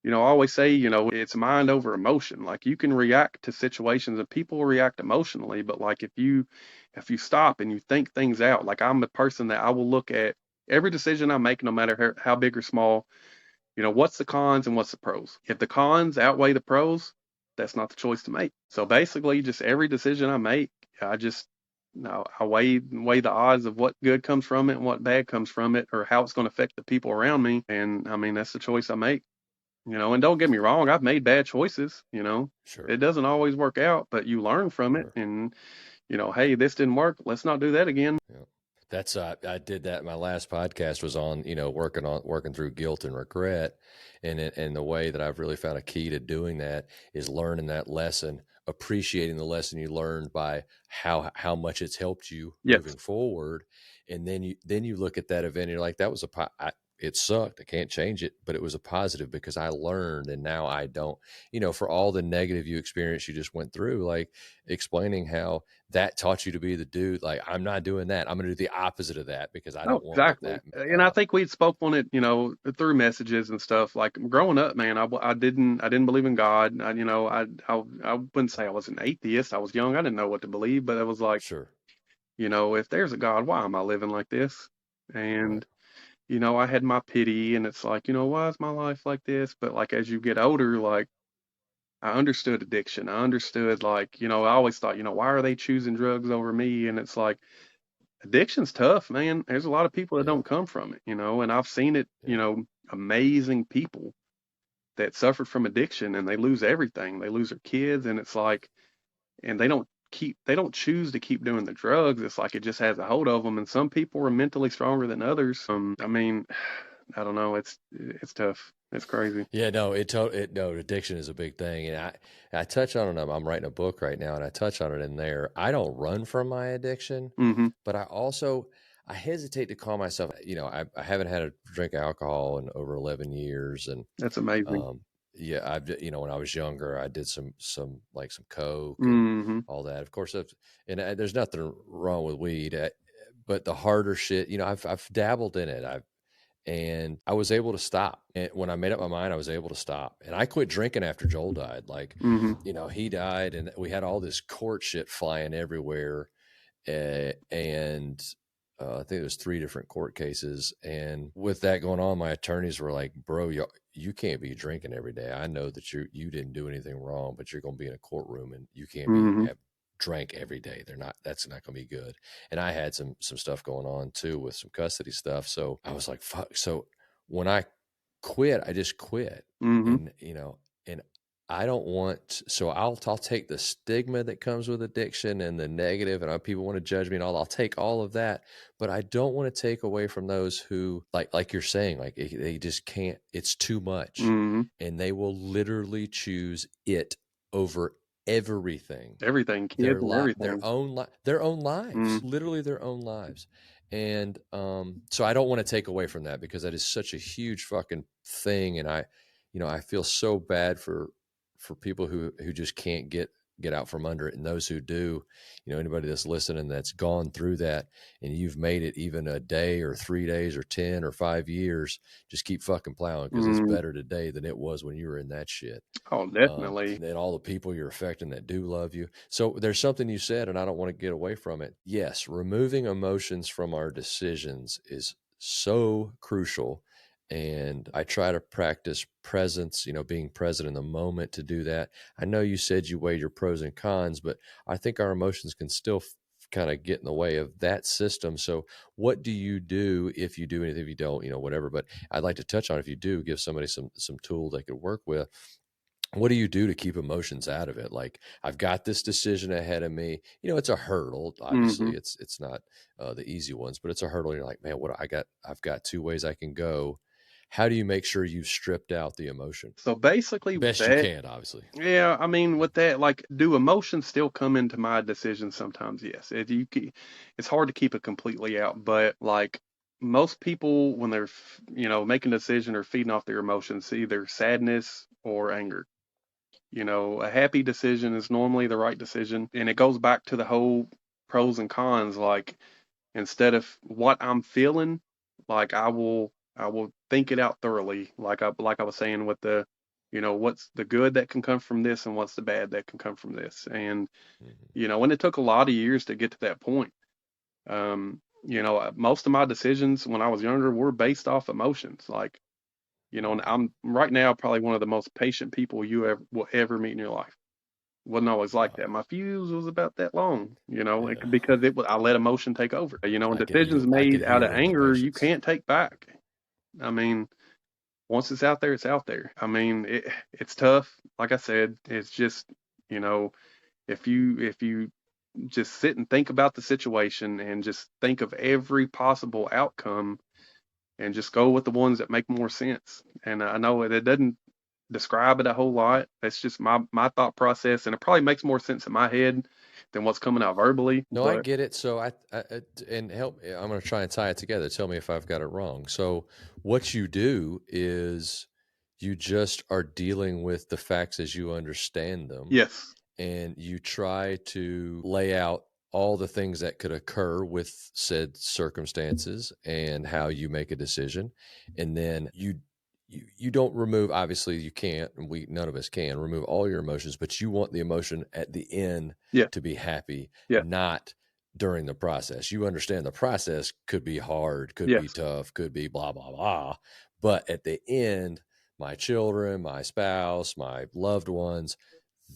I always say, it's mind over emotion. Like, you can react to situations and people react emotionally, but like, if you stop and you think things out, like, I'm the person that I will look at every decision I make, no matter how big or small, what's the cons and what's the pros. If the cons outweigh the pros, that's not the choice to make. So basically, just every decision I make, I just, I weigh the odds of what good comes from it and what bad comes from it, or how it's going to affect the people around me. And I mean, that's the choice I make. And don't get me wrong, I've made bad choices. It Sure. doesn't always work out, but you learn from it. Sure. And hey, this didn't work. Let's not do that again. Yeah. That's I did that. My last podcast was on, working through guilt and regret. And the way that I've really found a key to doing that is learning that lesson, appreciating the lesson you learned by how much it's helped you Yes. moving forward. And then you look at that event and you're like, that was it sucked. I can't change it, but it was a positive because I learned, and now I don't, for all the negative you experienced, you just went through, like explaining how that taught you to be the dude. Like, I'm not doing that. I'm going to do the opposite of that because I Oh, don't want what exactly. that, And I think we'd spoke on it, through messages and stuff. Like growing up, man, I didn't believe in God. I wouldn't say I was an atheist. I was young. I didn't know what to believe, but it was like, sure. if there's a God, why am I living like this? Right. And, I had my pity, and it's like, why is my life like this? But like as you get older, like I understood addiction. I understood like, I always thought, why are they choosing drugs over me? And it's like addiction's tough, man. There's a lot of people that Yeah. don't come from it, and I've seen it, Yeah. amazing people that suffered from addiction and they lose everything. They lose their kids, and it's like, and they don't choose to keep doing the drugs. It's like it just has a hold of them. And some people are mentally stronger than others. I mean, I don't know. It's tough. It's crazy. Yeah, no, no, addiction is a big thing, and I touch on it. I'm writing a book right now, and I touch on it in there. I don't run from my addiction, Hmm. but I hesitate to call myself. I haven't had a drink of alcohol in over 11 years, and That's amazing. um, yeah, when I was younger, I did some like some coke and Hmm. all that. Of course, there's nothing wrong with weed, but the harder shit, I've dabbled in it. And I was able to stop. And when I made up my mind, I was able to stop. And I quit drinking after Joel died. Like, Hmm. he died, and we had all this court shit flying everywhere. And I think there was 3 different court cases. And with that going on, my attorneys were like, "Bro, you can't be drinking every day. I know that you didn't do anything wrong, but you're going to be in a courtroom, and you can't be Hmm. have drank every day. That's not going to be good." And I had some stuff going on too with some custody stuff. So I was like, fuck. So when I quit, I just quit. Hmm. And I don't want, so I'll take the stigma that comes with addiction and the negative, and people want to judge me and all. I'll take all of that, but I don't want to take away from those who, like you're saying, like they just can't. It's too much, Hmm. and they will literally choose it over everything, Everything, kids and everything. their own lives, Mm. literally their own lives. And so I don't want to take away from that because that is such a huge fucking thing. And I feel so bad for people who just can't get out from under it, and those who do. Anybody that's listening that's gone through that, and you've made it even a day or 3 days or 10 or 5 years, just keep fucking plowing, because it's Mm. better today than it was when you were in that shit. Oh, definitely. And all the people you're affecting that do love you. So there's something you said, and I don't want to get away from it. Yes, removing emotions from our decisions is so crucial. And I try to practice presence, being present in the moment to do that. I know you said you weighed your pros and cons, but I think our emotions can still kind of get in the way of that system. So what do you do if you do anything, if you don't, whatever, but I'd like to touch on, if you do give somebody some tool they could work with, what do you do to keep emotions out of it? Like, I've got this decision ahead of me. It's a hurdle. Hmm. Obviously, it's not the easy ones, but it's a hurdle. You're like, man, I've got 2 ways I can go. How do you make sure you've stripped out the emotion So basically, with best you that, can? Obviously, yeah, I mean, with that, like, do emotions still come into my decisions sometimes? Yes. It's hard to keep it completely out, but like most people, when they're, making a decision or feeding off their emotions, either sadness or anger. A happy decision is normally the right decision, and it goes back to the whole pros and cons. Like, instead of what I'm feeling, like I will think it out thoroughly. Like I was saying with the, what's the good that can come from this and what's the bad that can come from this. And hmm and it took a lot of years to get to that point. Most of my decisions when I was younger were based off emotions. Like, and I'm right now probably one of the most patient people you will ever meet in your life. Wasn't always like that. My fuse was about that long, yeah, because I let emotion take over. And decisions I made could out hear of it in the anger, you patience. can't take back. I mean, once it's out there, it's out there. I mean, it's tough. Like I said, it's just, you know, if you just sit and think about the situation and just think of every possible outcome and just go with the ones that make more sense. And I know it doesn't describe it a whole lot. That's just my thought process, and it probably makes more sense in my head than what's coming out verbally. No, I But get it. So and help. I'm going to try and tie it together. Tell me if I've got it wrong. So what you do is you just are dealing with the facts as you understand them, yes, and you try to lay out all the things that could occur with said circumstances and how you make a decision. And then you don't remove, obviously you can't, and none of us can remove all your emotions, but you want the emotion at the end yeah, to be happy, yeah, not during the process. You understand the process could be hard, could be yes, tough, could be blah blah blah, but at the end, my children, my spouse, my loved ones,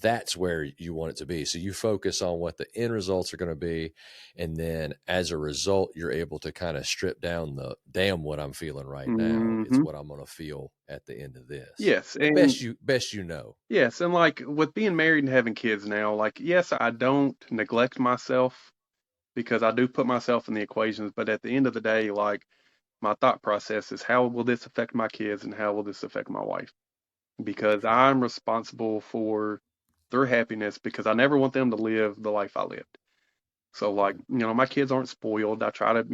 that's where you want it to be. So you focus on what the end results are going to be. And then as a result, you're able to kind of strip down the damn, what I'm feeling right now. It's hmm what I'm going to feel at the end of this. yes, and Best you know. yes, and like with being married and having kids now, like yes, I don't neglect myself because I do put myself in the equations, but at the end of the day, like my thought process is how will this affect my kids and how will this affect my wife? Because I'm responsible for their happiness because I never want them to live the life I lived. So like, my kids aren't spoiled. I try to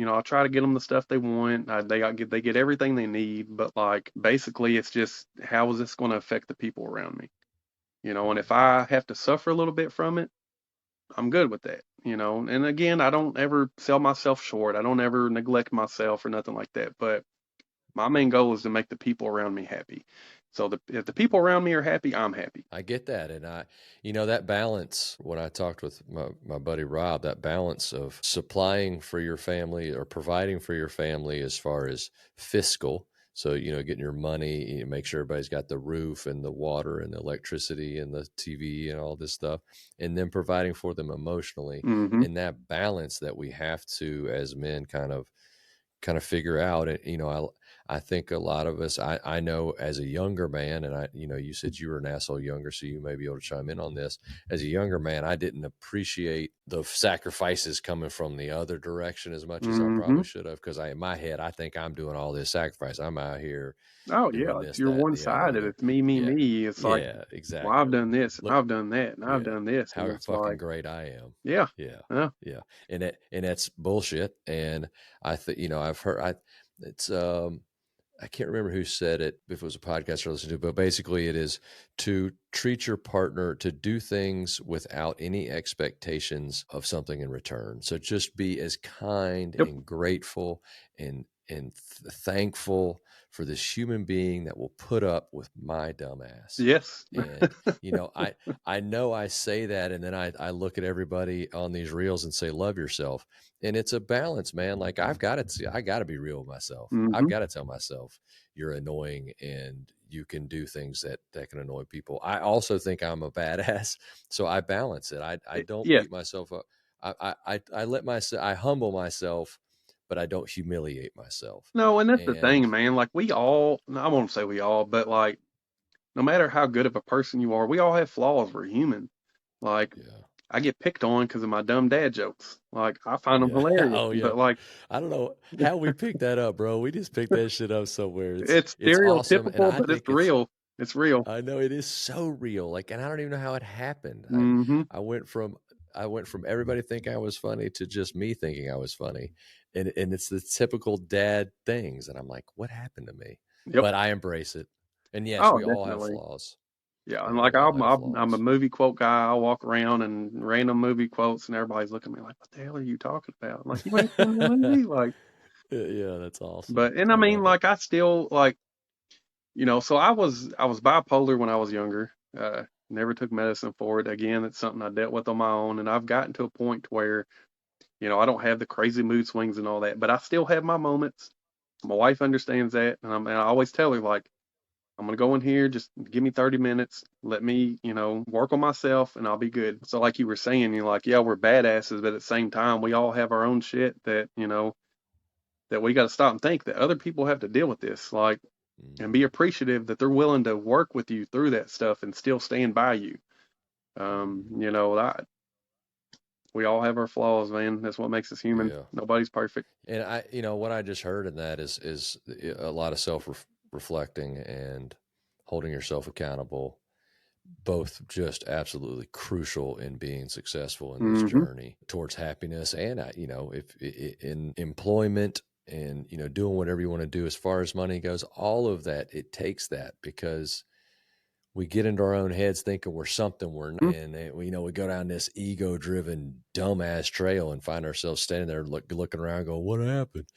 get them the stuff they want. They get everything they need, but like basically it's just how is this going to affect the people around me? And if I have to suffer a little bit from it, I'm good with that. And again, I don't ever sell myself short. I don't ever neglect myself or nothing like that. But my main goal is to make the people around me happy. So if the people around me are happy, I'm happy. I get that. And that balance, when I talked with my buddy Rob, that balance of supplying for your family or providing for your family as far as fiscal. So, getting your money, make sure everybody's got the roof and the water and the electricity and the TV and all this stuff, and then providing for them emotionally. Hmm. And that balance that we have to, as men, kind of figure out. And I think a lot of us, I know as a younger man, and you said you were an asshole younger, so you may be able to chime in on this. As a younger man, I didn't appreciate the sacrifices coming from the other direction as much as I Hmm. probably should have, because in my head, I think I'm doing all this sacrifice. I'm out here Oh yeah, doing if this, you're that, one and the other, sided, it's me, me, yeah, me. It's like, yeah, well, I've exactly. done this and Look, I've done that and I've yeah, done this, and how it's fucking like, great I am. yeah, Yeah, yeah, yeah, and that's bullshit. And I think I've heard it's I can't remember who said it, if it was a podcast I listened to, but basically it is to treat your partner, to do things without any expectations of something in return. So just be as kind yep, and grateful and thankful for this human being that will put up with my dumb ass. yes, And I know I say that, and then I look at everybody on these reels and say, love yourself. And it's a balance, man. Like I got to be real with myself. I've hmm got to tell myself you're annoying and you can do things that can annoy people. I also think I'm a badass, so I balance it. I don't yes. beat myself up. I let myself, I humble myself, but I don't humiliate myself. No, and that's the And thing, man. Like we all, I won't say we all, but like no matter how good of a person you are, we all have flaws. We're human. Like yeah. I get picked on because of my dumb dad jokes. Like I find them Yeah. hilarious, Oh yeah. but like I don't know how we picked that up, bro. We just picked that shit up somewhere. it's It's awesome, and stereotypical, I but it's think it's. real. It's real. I know it is so real. Like, and I don't even know how it happened. Hmm. I went from everybody thinking I was funny to just me thinking I was funny, and it's the typical dad things, and I'm like, what happened to me? Yep. But I embrace it, and yes, Oh, we all have definitely. flaws. Yeah, and Yeah, like we all have I'm a flaws. movie quote guy. I walk around and random movie quotes, and everybody's looking at me like, "What the hell are you talking about?" I'm like, you ain't seen the movie, like. Yeah, that's awesome. But and I I mean, love it. like, I still like, so I was bipolar when I was younger. Never took medicine for it. Again, it's something I dealt with on my own, and I've gotten to a point where I don't have the crazy mood swings and all that, but I still have my moments. My wife understands that, and I always tell her like, I'm gonna go in here, just give me 30 minutes, let me, work on myself, and I'll be good. So like you were saying, you're like, yeah, we're badasses, but at the same time, we all have our own shit that that we got to stop and think that other people have to deal with this, like, and be Mhm. appreciative that they're willing to work with you through that stuff and still stand by you. Mhm. That we all have our flaws, man. That's what makes us human. Yeah. Nobody's perfect. And what I just heard in that is a lot of self reflecting and holding yourself accountable. both just absolutely crucial in being successful in this Mm-hmm. journey towards happiness. And, if in employment and, doing whatever you want to do as far as money goes, all of that, it takes that, because we get into our own heads thinking we're something we're not, and we go down this ego-driven dumbass trail and find ourselves standing there looking around going, what happened?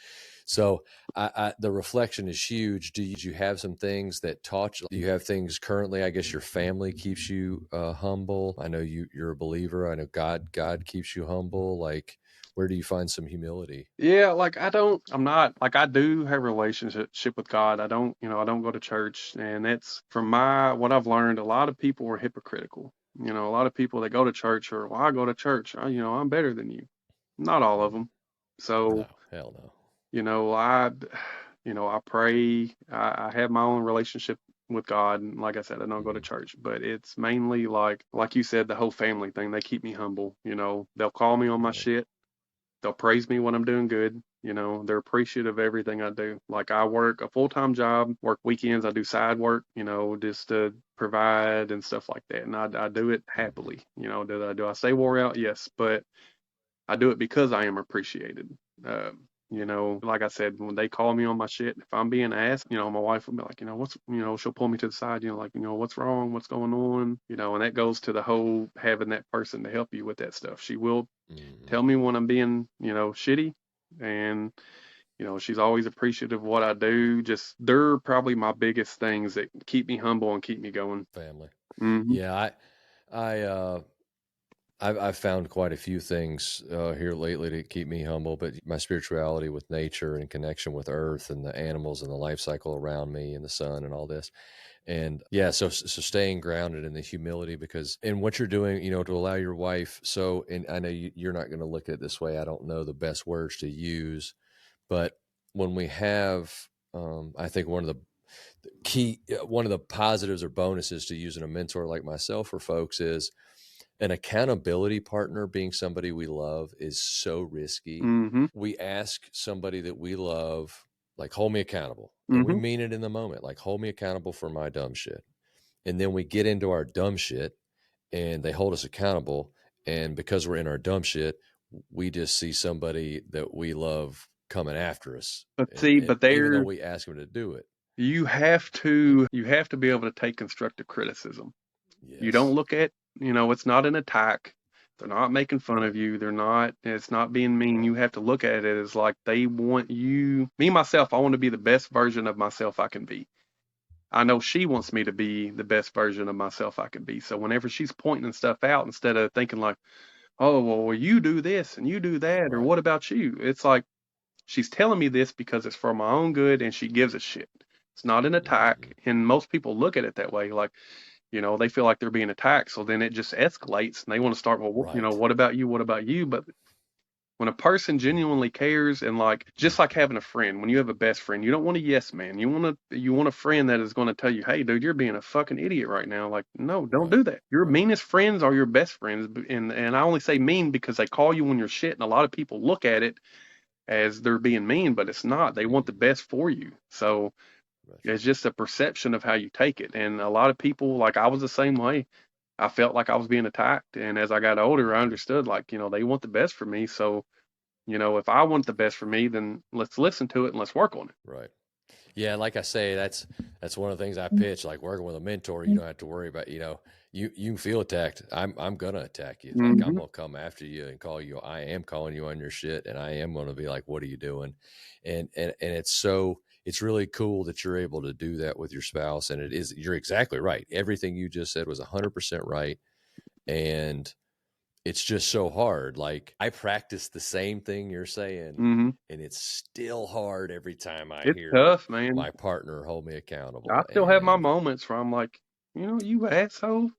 So the reflection is huge. Do you have some things that taught you? Do you have things currently? I guess your family keeps you humble. I know you're a believer. I know God keeps you humble. Like, where do you find some humility? Yeah, like I'm not like I do have a relationship with God. I don't go to church, and that's from what I've learned. A lot of people are hypocritical. A lot of people that go to church well, I go to church. I'm better than you. Not all of them. No, So, hell no. I, I pray. I have my own relationship with God, and like I said, I don't go to Mhm. church, but it's mainly like you said, the whole family thing. They keep me humble. They'll call me on my Right. shit. They'll praise me when I'm doing good. They're appreciative of everything I do. Like I work a full-time job, work weekends, I do side work, just to provide and stuff like that. And I do it Mhm. happily. Do I stay wore out? Yes, but I do it because I am appreciated. Like I said, when they call me on my shit, if I'm being asked, my wife will be like, she'll pull me to the side, like, what's wrong, what's going on, and that goes to the whole having that person to help you with that stuff. She will Mhm. tell me when I'm being, shitty. And, she's always appreciative of what I do. Just, they're probably my biggest things that keep me humble and keep me going. Family. Hmm. Yeah, I I've found quite a few things here lately to keep me humble, but my spirituality with nature and connection with earth and the animals and the life cycle around me and the sun and all this. And yeah, so staying grounded in the humility, because in what you're doing, to allow your wife. So, and I know you're not going to look at it this way. I don't know the best words to use, but when we have, I think one of the positives or bonuses to using a mentor like myself for folks is an accountability partner. Being somebody we love is so risky. Hmm. We ask somebody that we love, like, hold me accountable. And we Hmm. mean it in the moment, like, hold me accountable for my dumb shit. And then we get into our dumb shit and they hold us accountable. And because we're in our dumb shit, we just see somebody that we love coming after us. But see, And but even though there, we ask them to do it, it you have to be able to take constructive criticism. You don't yes, look at, it's not an attack. They're not making fun of right, you. It's not being mean. right, You have to look at it as like they want you, me, myself, I want to be the best version of myself I can be. I know she wants me to be the best version of myself I can be. So whenever she's pointing stuff out, instead of thinking like, oh, well, you do this and you do that, or right. what about you? It's like she's telling me this because it's for my own good and she gives a shit. It's not an attack. Hmm. And most people look at it that way. Like, they feel like they're being attacked. So then it just escalates and they want to start, well, Right. what about you? What about you? But when a person genuinely cares, and like just like having a friend, when you have a best friend, you don't want a yes man. You want a friend that is going to tell you, hey, dude, you're being a fucking idiot right now. Like, no, don't Right. do that. Your Right. meanest friends are your best friends, and I only say mean because they call you when you're shit, and a lot of people look at it as they're being mean, but it's not. They want the Hmm. best for you. So That's it's right. just a perception of how you take it. And a lot of people, like I was the same way. I felt like I was being attacked. And as I got older, I Hmm. understood like, they want the best for me. So, if I want the best for me, then let's listen to it and let's work on it. Right. Yeah, like I say, that's one of the things I pitch. Like, working with a mentor, you don't have to worry about, you can feel attacked. I'm gonna attack you. Like, I'm Hmm. gonna come after you and call you. I am calling you on your shit, and I am gonna be like, what are you doing? And it's really cool that you're able to do that with your spouse. And you're exactly right. Everything you just said was 100% right. And it's just so hard. Like, I practice the same thing you're saying, Hmm. and it's still hard every time I It's hear tough, man. my partner hold me I accountable. still have my And moments where I'm like, you asshole.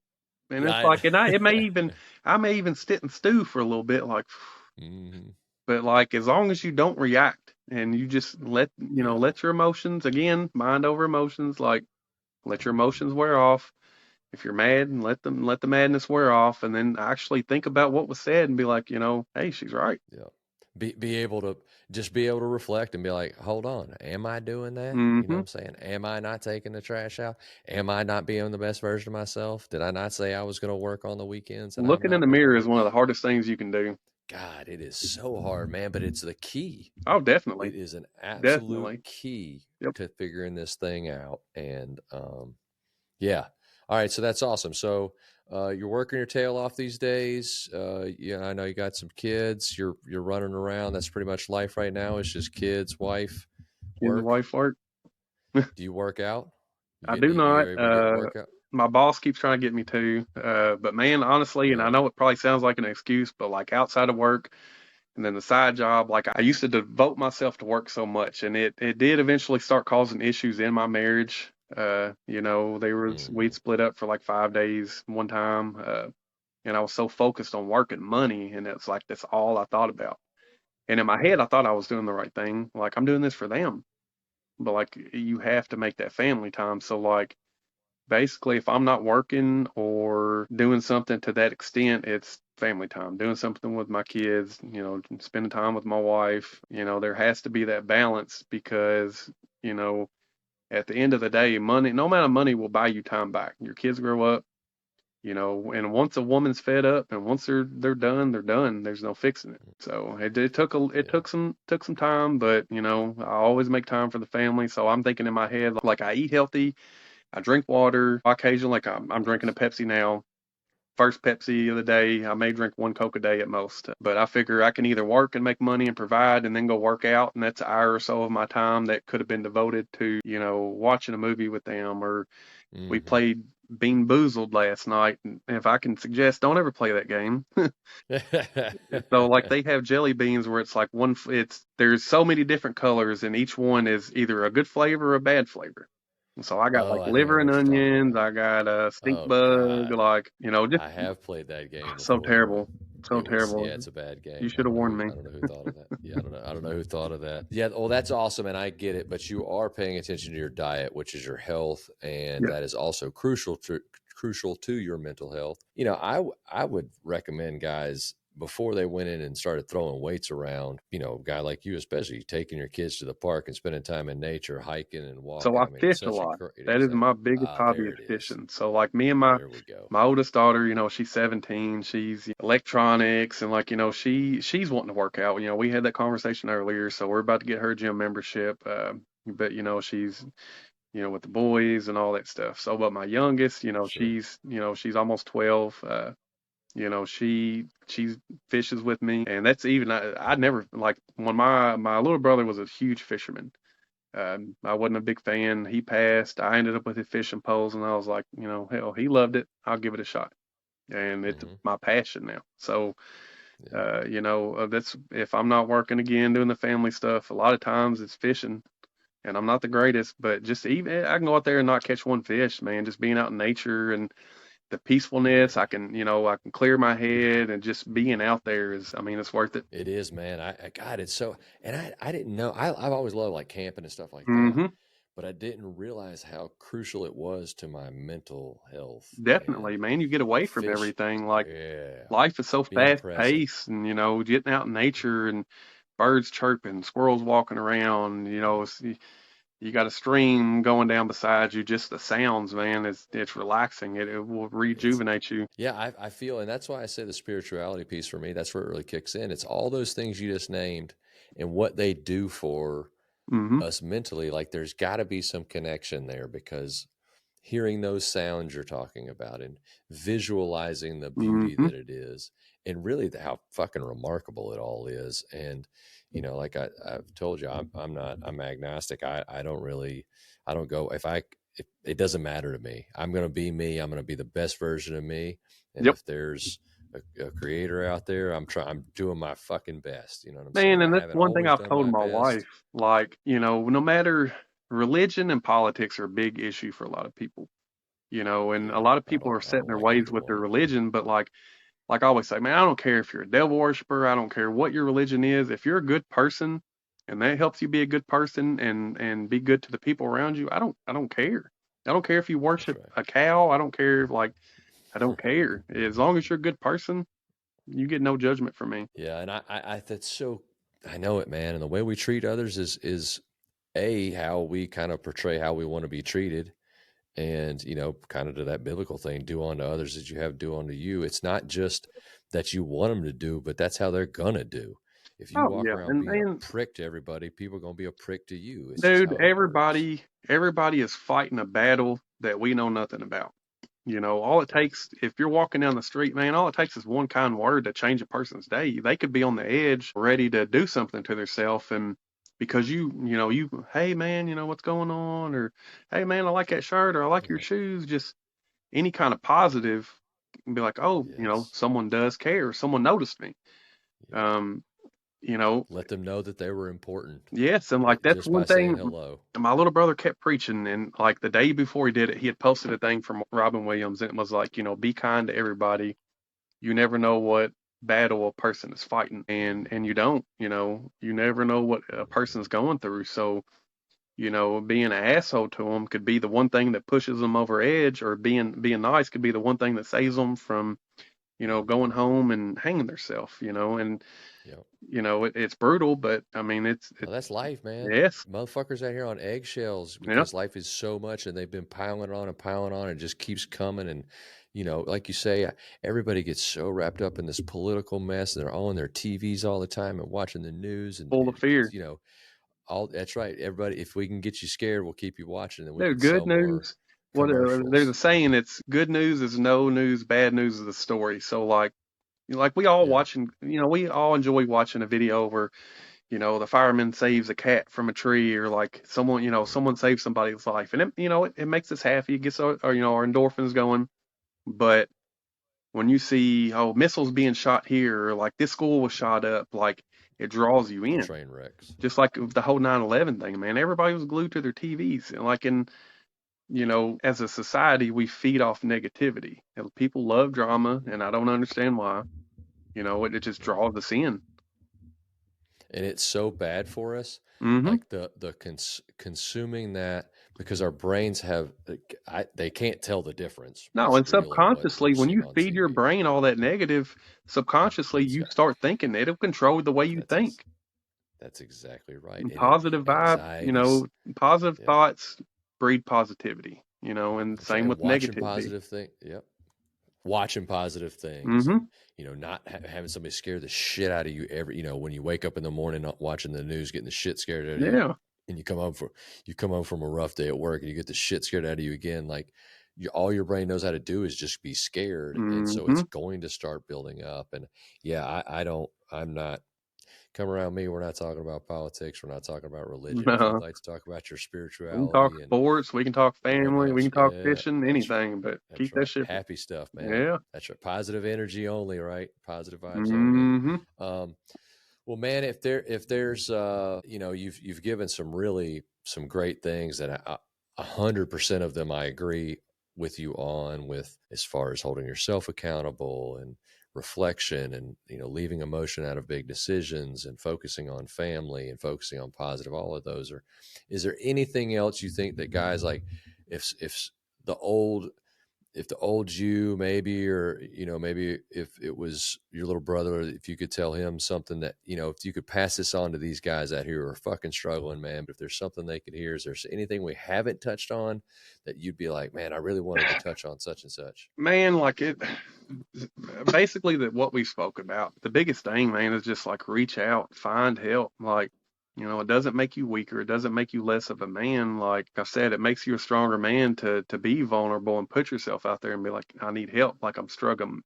And it's yeah, like, I may even sit and stew for a little bit, like, hmm, but like as long as you don't react and you just yeah, let your emotions, again, mind over emotions, like let your hmm, emotions wear off. If you're mad, and let the madness wear off, and then actually think about what was said and be like, hey, she's right. yeah. be able to just be able to reflect and be like, hold on, am I doing that? You know what Hmm. I'm saying? Am I not taking the trash out? Am I not being the best version of myself? Did I not say I was going to work on the weekends and I'm Looking in not the doing mirror is it? one of the hardest things you can do. God, it is so hard, man, but it's the key. Oh, definitely. It is an absolute Definitely. key Yep. to figuring this thing out. And yeah. All right. So that's awesome. So you're working your tail off these days. Yeah, I know you got some kids. You're running around. That's pretty much life right now. It's just kids, wife, Kids, work. wife, work. Do you work out? I do You not. able to get workout? My boss keeps trying to get me to, but man, honestly, and I Yeah. know it probably sounds like an excuse, but like outside of work and then the side job, like I used to devote myself to work so much, and it did eventually start causing issues in my marriage. We'd Hmm. split up for like 5 days one time, and I was so focused on work and money, and it's like that's all I thought about. And in my head, I thought I was doing the right thing, like I'm doing this for them, but like you have to make that family time. So like basically, if I'm not working or doing something to that extent, it's family time, doing something with my kids, spending time with my wife. There has to be that balance because, you know, at the end of the day, money, no amount of money will buy you time back. Your kids grow up, and once a woman's fed up and once they're done, they're done. There's no fixing it. So it Yeah. took some time, but I always make time for the family. So I'm thinking in my head like I eat healthy, I drink water. Occasionally, like I'm drinking a Pepsi now. First Pepsi of the day. I may drink one Coke a day at most. But I figure I can either work and make money and provide and then go work out. And that's an hour or so of my time that could have been devoted to, watching a movie with them. Or we Hmm. played Bean Boozled last night. And if I can suggest, don't ever play that game. So like they have jelly beans where it's like there's so many different colors and each one is either a good flavor or a bad flavor. And so I got Oh, like I think I liver know and what you're talking onions. about. I got a stink Oh bug, God, like just I have played that game so before. terrible, so It was, terrible. yeah, it's a bad You game. should have warned me. I don't know who thought of that. Yeah, I don't know who thought of that. Yeah, well, that's awesome, and I get it. But you are paying attention to your diet, which is your health, and Yeah. that is also crucial to your mental health. I would recommend guys before they went in and started throwing weights around. A guy like you, especially taking your kids to the park and spending time in nature, hiking and So walking. I I mean, it's fish a such a lot. great That is my example. biggest Ah, hobby there is it is. fishing. So like me and my There we go. my oldest daughter, she's 17. She's electronics and like, she's wanting to work out. We had that conversation earlier, so we're about to get her a gym membership. But she's with the boys and all that stuff. So, but my youngest, Sure. she's almost 12. She fishes with me, and that's even I never like when my little brother was a huge fisherman. I wasn't a big fan. He passed. I ended up with his fishing poles, and I was like, hell, he loved it. I'll give it a shot, and it's Hmm. my passion now. So, Yeah. that's if I'm not working again doing the family stuff. A lot of times it's fishing, and I'm not the greatest, but just even I can go out there and not catch one fish, man. Just being out in nature and the peacefulness, Yeah. I can clear my head and just being out there I mean, it's worth it. It is, man. God, it's so, and I didn't know. I've always loved like camping and stuff like that, Hmm. but I didn't realize how crucial it was to my mental health Definitely, and man. You get away from fish. everything. Like Yeah, life is so being fast present. paced and, getting out in nature and birds chirping, squirrels walking around, Yep. you got a stream going down beside you. Just the sounds, man, it's relaxing. It will It's rejuvenate you. yeah. I feel, and that's why I say the spirituality piece for me. That's where it really kicks in. It's all those things you just named and what they do for Hmm. us mentally. Like there's got to be some connection there because hearing those sounds you're talking about and visualizing the beauty Hmm. that it is and really how fucking remarkable it all is. And like I've told you, I'm agnostic. I don't really, I don't go if it doesn't matter to me. I'm going to be me. I'm going to be the best version of me. And Yep. if there's a creator out there, I'm doing my fucking best. You know what I'm Man, saying? and I that's haven't one thing always I've done told my my best. wife. Like, no matter religion and politics are a big issue for a lot of people, and a Yeah. lot of people are I set in don't their like ways either with their one. religion. But like I always say, man, I don't care if you're a devil worshiper. I don't care what your religion is. If you're a good person and that helps you be a good person and be good to the people around you, I don't care. I don't care if you That's worship right. a cow. I don't care if I don't care. As long as you're a good person, you get no judgment from me. Yeah, and I that's so. I know it, man. And the way we treat others is how we kind of portray how we want to be treated. And, kind of to that biblical thing, do unto others as you have do unto you. It's not just that you want them to do, but that's how they're going to do. If you Oh walk yeah, around and being a man, prick to everybody, people are going to be a prick to you. It's just dude, how it works. everybody is fighting a battle that we know nothing about. All it Yep. takes, if you're walking down the street, man, all it takes is one kind word to change a person's day. They could be on the edge, ready to do something to themselves, and because hey man, what's going on, or hey man, I like that shirt, or I like your Yeah. shoes, just any kind of positive, and be like, oh, Yes. someone does care, someone noticed me. Yep. Um, you know, Let them know that they were important yes, and like that's just one by saying thing. hello. My little brother kept preaching, and like the day before he did it, he had posted a thing from Robin Williams, and it was like, be kind to everybody. You never know what battle a person is fighting, and you don't, you never know what a person's going through. So, being an asshole to them could be the one thing that pushes them over edge, or being nice could be the one thing that saves them from, going home and hanging themselves, and Yep. it's brutal, but I mean, it's Well, that's life, man. yes, Motherfuckers out here on eggshells yeah, because life is so much and they've been piling on and it just keeps coming. And, like you say, everybody gets so wrapped up in this political mess and they're all on their TVs all the time and watching the news. And, full of fear. all that's right. Everybody, if we can get you scared, we'll keep you watching and we No, can good sell more news. Well, there's a commercials. saying, it's good news is no news, bad news is the story. So like we all Yeah. watching, we all enjoy watching a video where, the fireman saves a cat from a tree, or like someone saves somebody's life, and it makes us happy. It gets our endorphins going. But when you see, oh, missiles being shot here, or like this school was shot up, like it draws you The in. train wrecks. Just like the whole 9/11 thing, man. Everybody was glued to their TVs, and like as a society, we feed off negativity. And people love drama, and I don't understand why. It just Yeah. draws us in. And it's so bad for us, Hmm. like consuming that, because our brains have they can't tell the difference, No, what's and real and what they're subconsciously, when seeing you on feed your TV. brain all that negative, subconsciously That's you start thinking it'll control the way you that's ex- think. that's exactly right. And And it positive vibe, anxieties. positive Yep. thoughts breed positivity, and That's right. same And with watching negativity. positive thing. Yep. Watching positive things, and Hmm. not having somebody scare the shit out of you every, when you wake up in the morning not watching the news, getting the shit scared out of you, Yeah. and you come home from a rough day at work and you get the shit scared out of you again. Like, all your brain knows how to do is just be scared, and so it's Hmm. going to start building up. And yeah, I'm not. Come around me, we're not talking about politics, we're not talking about religion. If you'd No. like to talk about your We can talk spirituality and sports, we can talk family, we whatnot, can talk yeah, fishing, that's anything, but keep that's that right. shit. Happy stuff, man. Yeah. That's right. Positive energy only, right? Positive vibes only. Hmm. Um, well, man, if there's you've given some great things that 100% of them I agree with you on, with as far as holding yourself accountable and reflection, and leaving emotion out of big decisions and focusing on family and focusing on positive, all of those are. Is there anything else you think that guys, like, if the old if the old you, maybe, or maybe if it was your little brother, if you could tell him something that, if you could pass this on to these guys out here who are fucking struggling, man, but if there's something they could hear, is there anything we haven't touched on that you'd be like, man, I really wanted to touch on such and such? Man, like it basically, that what we spoke about. The biggest thing, man, is just like reach out, find help. Like, it doesn't make you weaker, it doesn't make you less of a man. Like I said, it makes you a stronger man to be vulnerable and put yourself out there and be like, I need help, like I'm struggling.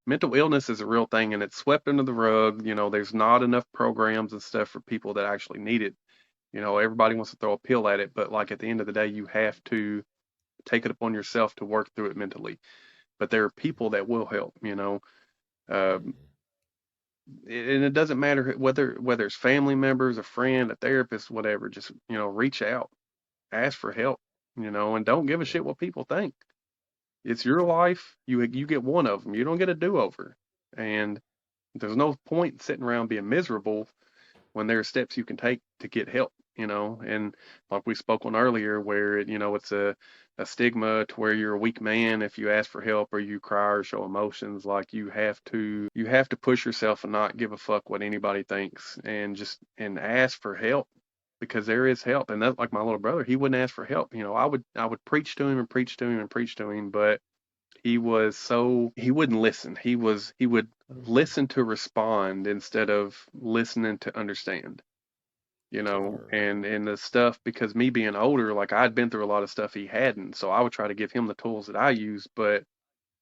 Mental illness is a real thing, and it's swept under the rug. There's not enough programs and stuff for people that actually need it. Everybody wants to throw a pill at it, but like at the end of the day, you have to take it upon yourself to work through it mentally. But there are people that will help. Um, Mm-hmm. and it doesn't matter whether it's family members, a friend, a therapist, whatever. Just reach out, ask for help. And don't give a Yeah. shit what people think. It's your life. You get one of them. You don't get a do over. And there's no point sitting around being miserable when there are steps you can take to get help. and like we spoke on earlier, where it's a stigma to where you're a weak man if you ask for help or you cry or show emotions. Like you have to push yourself and not give a fuck what anybody thinks, and just and ask for help, because there is help. And that's like my little brother, he wouldn't ask for help. I would preach to him and preach to him and preach to him, but he wouldn't listen. He would listen to respond instead of listening to understand. Sure. And the stuff, because me being older, like I'd been through a lot of stuff he hadn't, so I would try to give him the tools that I use. But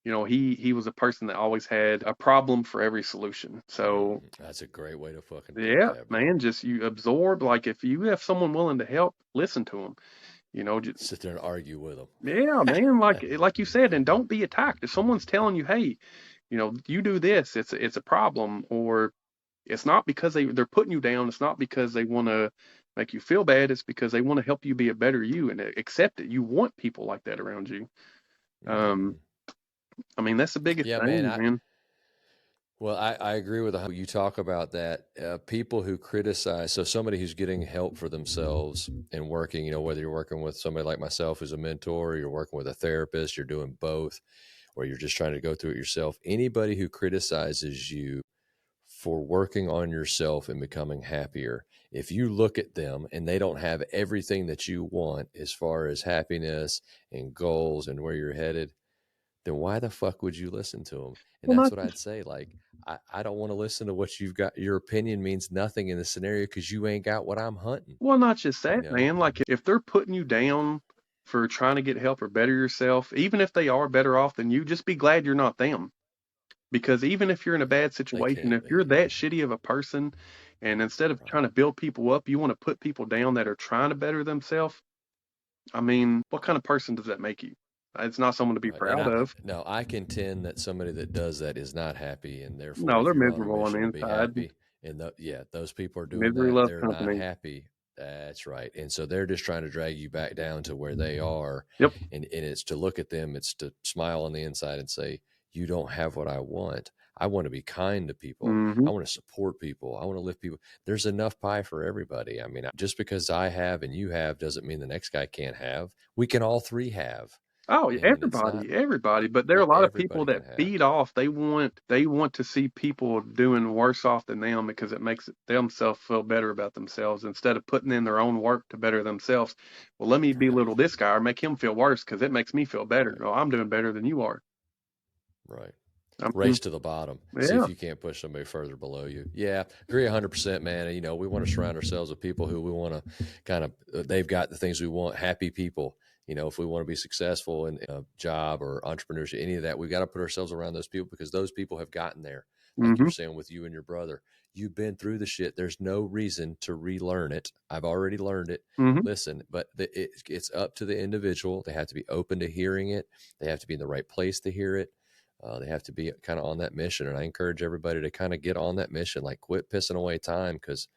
he was a person that always had a problem for every solution. So That's a great way to fucking put yeah, that, bro. man, just you absorb. Like if you have someone willing to help, listen to them. Just, Sit there and argue with them. yeah, man, like you said, and don't be attacked. If someone's telling you, hey, you do this, it's a problem, or it's not because they're putting you down. It's not because they want to make you feel bad. It's because they want to help you be a better you and accept it. You want people like that around you. Um, Hmm. I mean, that's the biggest Yeah, man. thing, man. I agree with how you talk about that. People who criticize, so somebody who's getting help for themselves and working, whether you're working with somebody like myself who's a mentor, or you're working with a therapist, you're doing both, or you're just trying to go through it yourself. Anybody who criticizes you for working on yourself and becoming happier, if you look at them and they don't have everything that you want as far as happiness and goals and where you're headed, then why the fuck would you listen to them? And Well, that's not what I'd say. Like, I don't want to listen to what you've got. Your opinion means nothing in the scenario because you ain't got what I'm hunting, well, not just you that, know? man. Like if they're putting you down for trying to get help or better yourself, even if they are better off than you, just be glad you're not them. Because even if you're in a bad They situation, can't if you're be, that shitty of a person, and instead of trying right? to build people up, you want to put people down that are trying to better themselves, I mean, what kind of person does that make you? It's not someone to be Right. And proud of. I contend that somebody that does that is not happy. And therefore, No, if they're you're on a miserable on the mission to be inside. happy, and yeah, those people are doing Misery that, loves they're not company. happy. That's right. And so they're just trying to drag you back down to where they are. Yep. And it's to look at them, it's to smile on the inside and say, you don't have what I want. I want to be kind to people. Hmm. I want to support people. I want to lift people. There's enough pie for everybody. I mean, just because I have and you have doesn't mean the next guy can't have. We can all three have. Oh, yeah, And it's not, everybody. But there are a lot of people everybody can that have. feed off. They want to see people doing worse off than them because it makes themselves feel better about themselves instead of putting in their own work to better themselves. Well, let me Right. belittle this guy or make him feel worse because it makes me feel better. Right. No, I'm doing better than you are. Right. I mean, Race to the bottom. See yeah. if you can't push somebody further below you. Yeah, agree 100%, man. We want to surround ourselves with people who we want to kind of, they've got the things we want, happy people. If we want to be successful in a job or entrepreneurship, any of that, we've got to put ourselves around those people because those people have gotten there. Like Hmm. you're saying with you and your brother, you've been through the shit. There's no reason to relearn it. I've already learned it. Hmm. Listen, but it's up to the individual. They have to be open to hearing it. They have to be in the right place to hear it. They have to be kind of on that mission. And I encourage everybody to kind of get on that mission, like quit pissing away time. Because,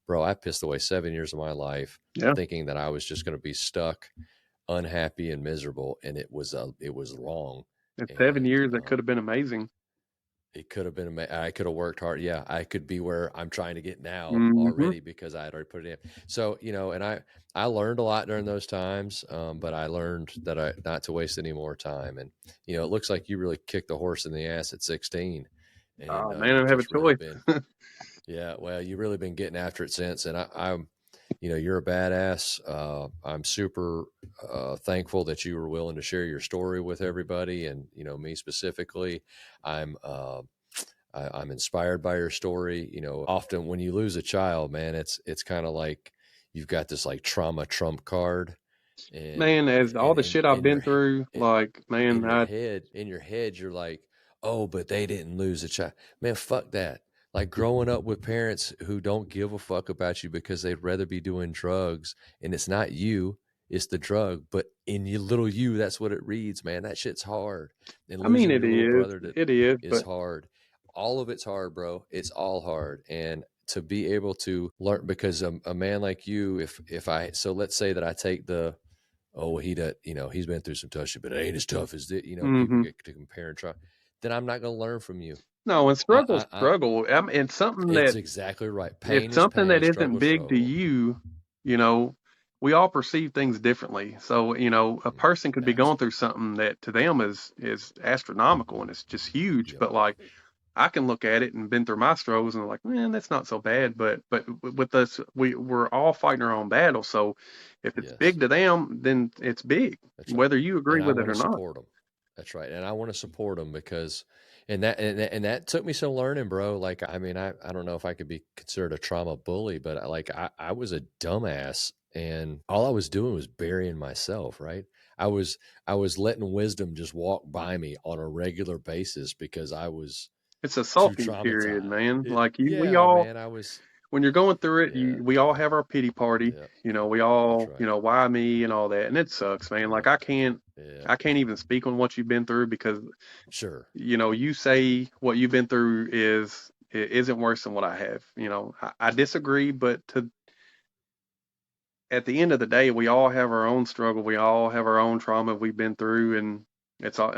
bro, I pissed away 7 years of my life Yeah. thinking that I was just going to be stuck, unhappy, and miserable. And it was wrong. In 7 years, And that could have been amazing. it could have been, I could have worked hard. Yeah, I could be where I'm trying to get now Hmm. already because I had already put it in. So, and I learned a lot during those times, but I learned that not to waste any more time. And, it looks like you really kicked the horse in the ass at 16 and Oh man, I you've don't have a just really choice. been, yeah, well, you've really been getting after it since. And I'm, you're a badass. I'm super thankful that you were willing to share your story with everybody, and me specifically. I'm I'm inspired by your story. Often when you lose a child, man, it's kind of like you've got this like trauma trump card, and Man, as all the shit I've in been through, like man, in your head, you're like, oh, but they didn't lose a child. Man, fuck that. Like growing up with parents who don't give a fuck about you because they'd rather be doing drugs, and it's not you, it's the drug. But in your little you, that's what it reads, man. That shit's hard. And I mean, losing your little brother that it is, is but hard. All of it's hard, bro. It's all hard. And to be able to learn, because a man like you, so let's say that I take oh, he does, he's been through some tough shit, but it ain't as tough as it. People hmm get to compare and try. Then I'm not going to learn from you. no, and struggle's I struggle. I mean, it's exactly right. Pain it's is something that pain. isn't Struggle is big to struggle. you. you know, we all perceive things differently. So, a person could be going through something that to them is astronomical and it's just huge, Yep. but like I can look at it and been through my struggles and like, man, that's not so bad. But with us, we're all fighting our own battle. So if it's Yes. big to them, then it's big, That's right. whether you agree And I with it want or to not. support them. That's right. And I want to support them because, and that took me some learning, bro. Like, I mean, I don't know if I could be considered a trauma bully, but I was a dumbass and all I was doing was burying myself. Right. I was letting wisdom just walk by me on a regular basis because I was It's a too sulking period, traumatized. man. Like we Yeah, all, man. I was, when you're going through it, yeah, we all have our pity party. yeah, We that's all, right. why me and all that, and it sucks, man. Like Yep. Yeah, I can't even speak on what you've been through because sure. you say what you've been through isn't worse than what I have. I disagree, but at the end of the day, we all have our own struggle. We all have our own trauma we've been through, and it's all,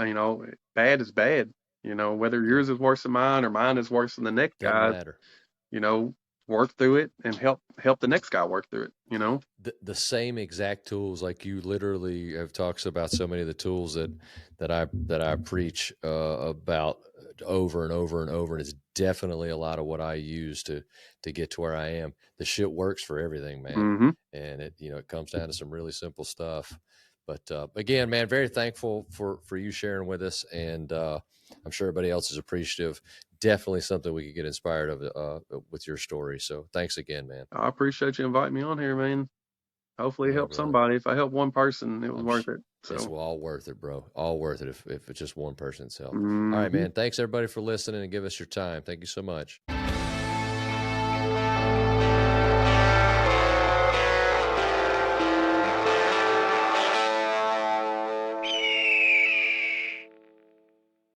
bad is bad. Whether Yep. yours is worse than mine or mine is worse than the next Doesn't guy's, matter. you know, work through it and help the next guy work through it. The same exact tools, like you literally have talks about so many of the tools that I preach about over and over and over, and it's definitely a lot of what I use to get to where I am. The shit works for everything, man, Hmm. and it comes down to some really simple stuff. But again, man, very thankful for you sharing with us, and I'm sure everybody else is appreciative. Definitely something we could get inspired of with your story. So thanks again, man. I appreciate you inviting me on here, man. Hopefully it Yeah, helped brother. somebody. If I help one person, it was I'm worth it. It's So, all worth it, bro. All worth it if it's just one person's help. All right, hmm man. Thanks everybody for listening and give us your time. Thank you so much.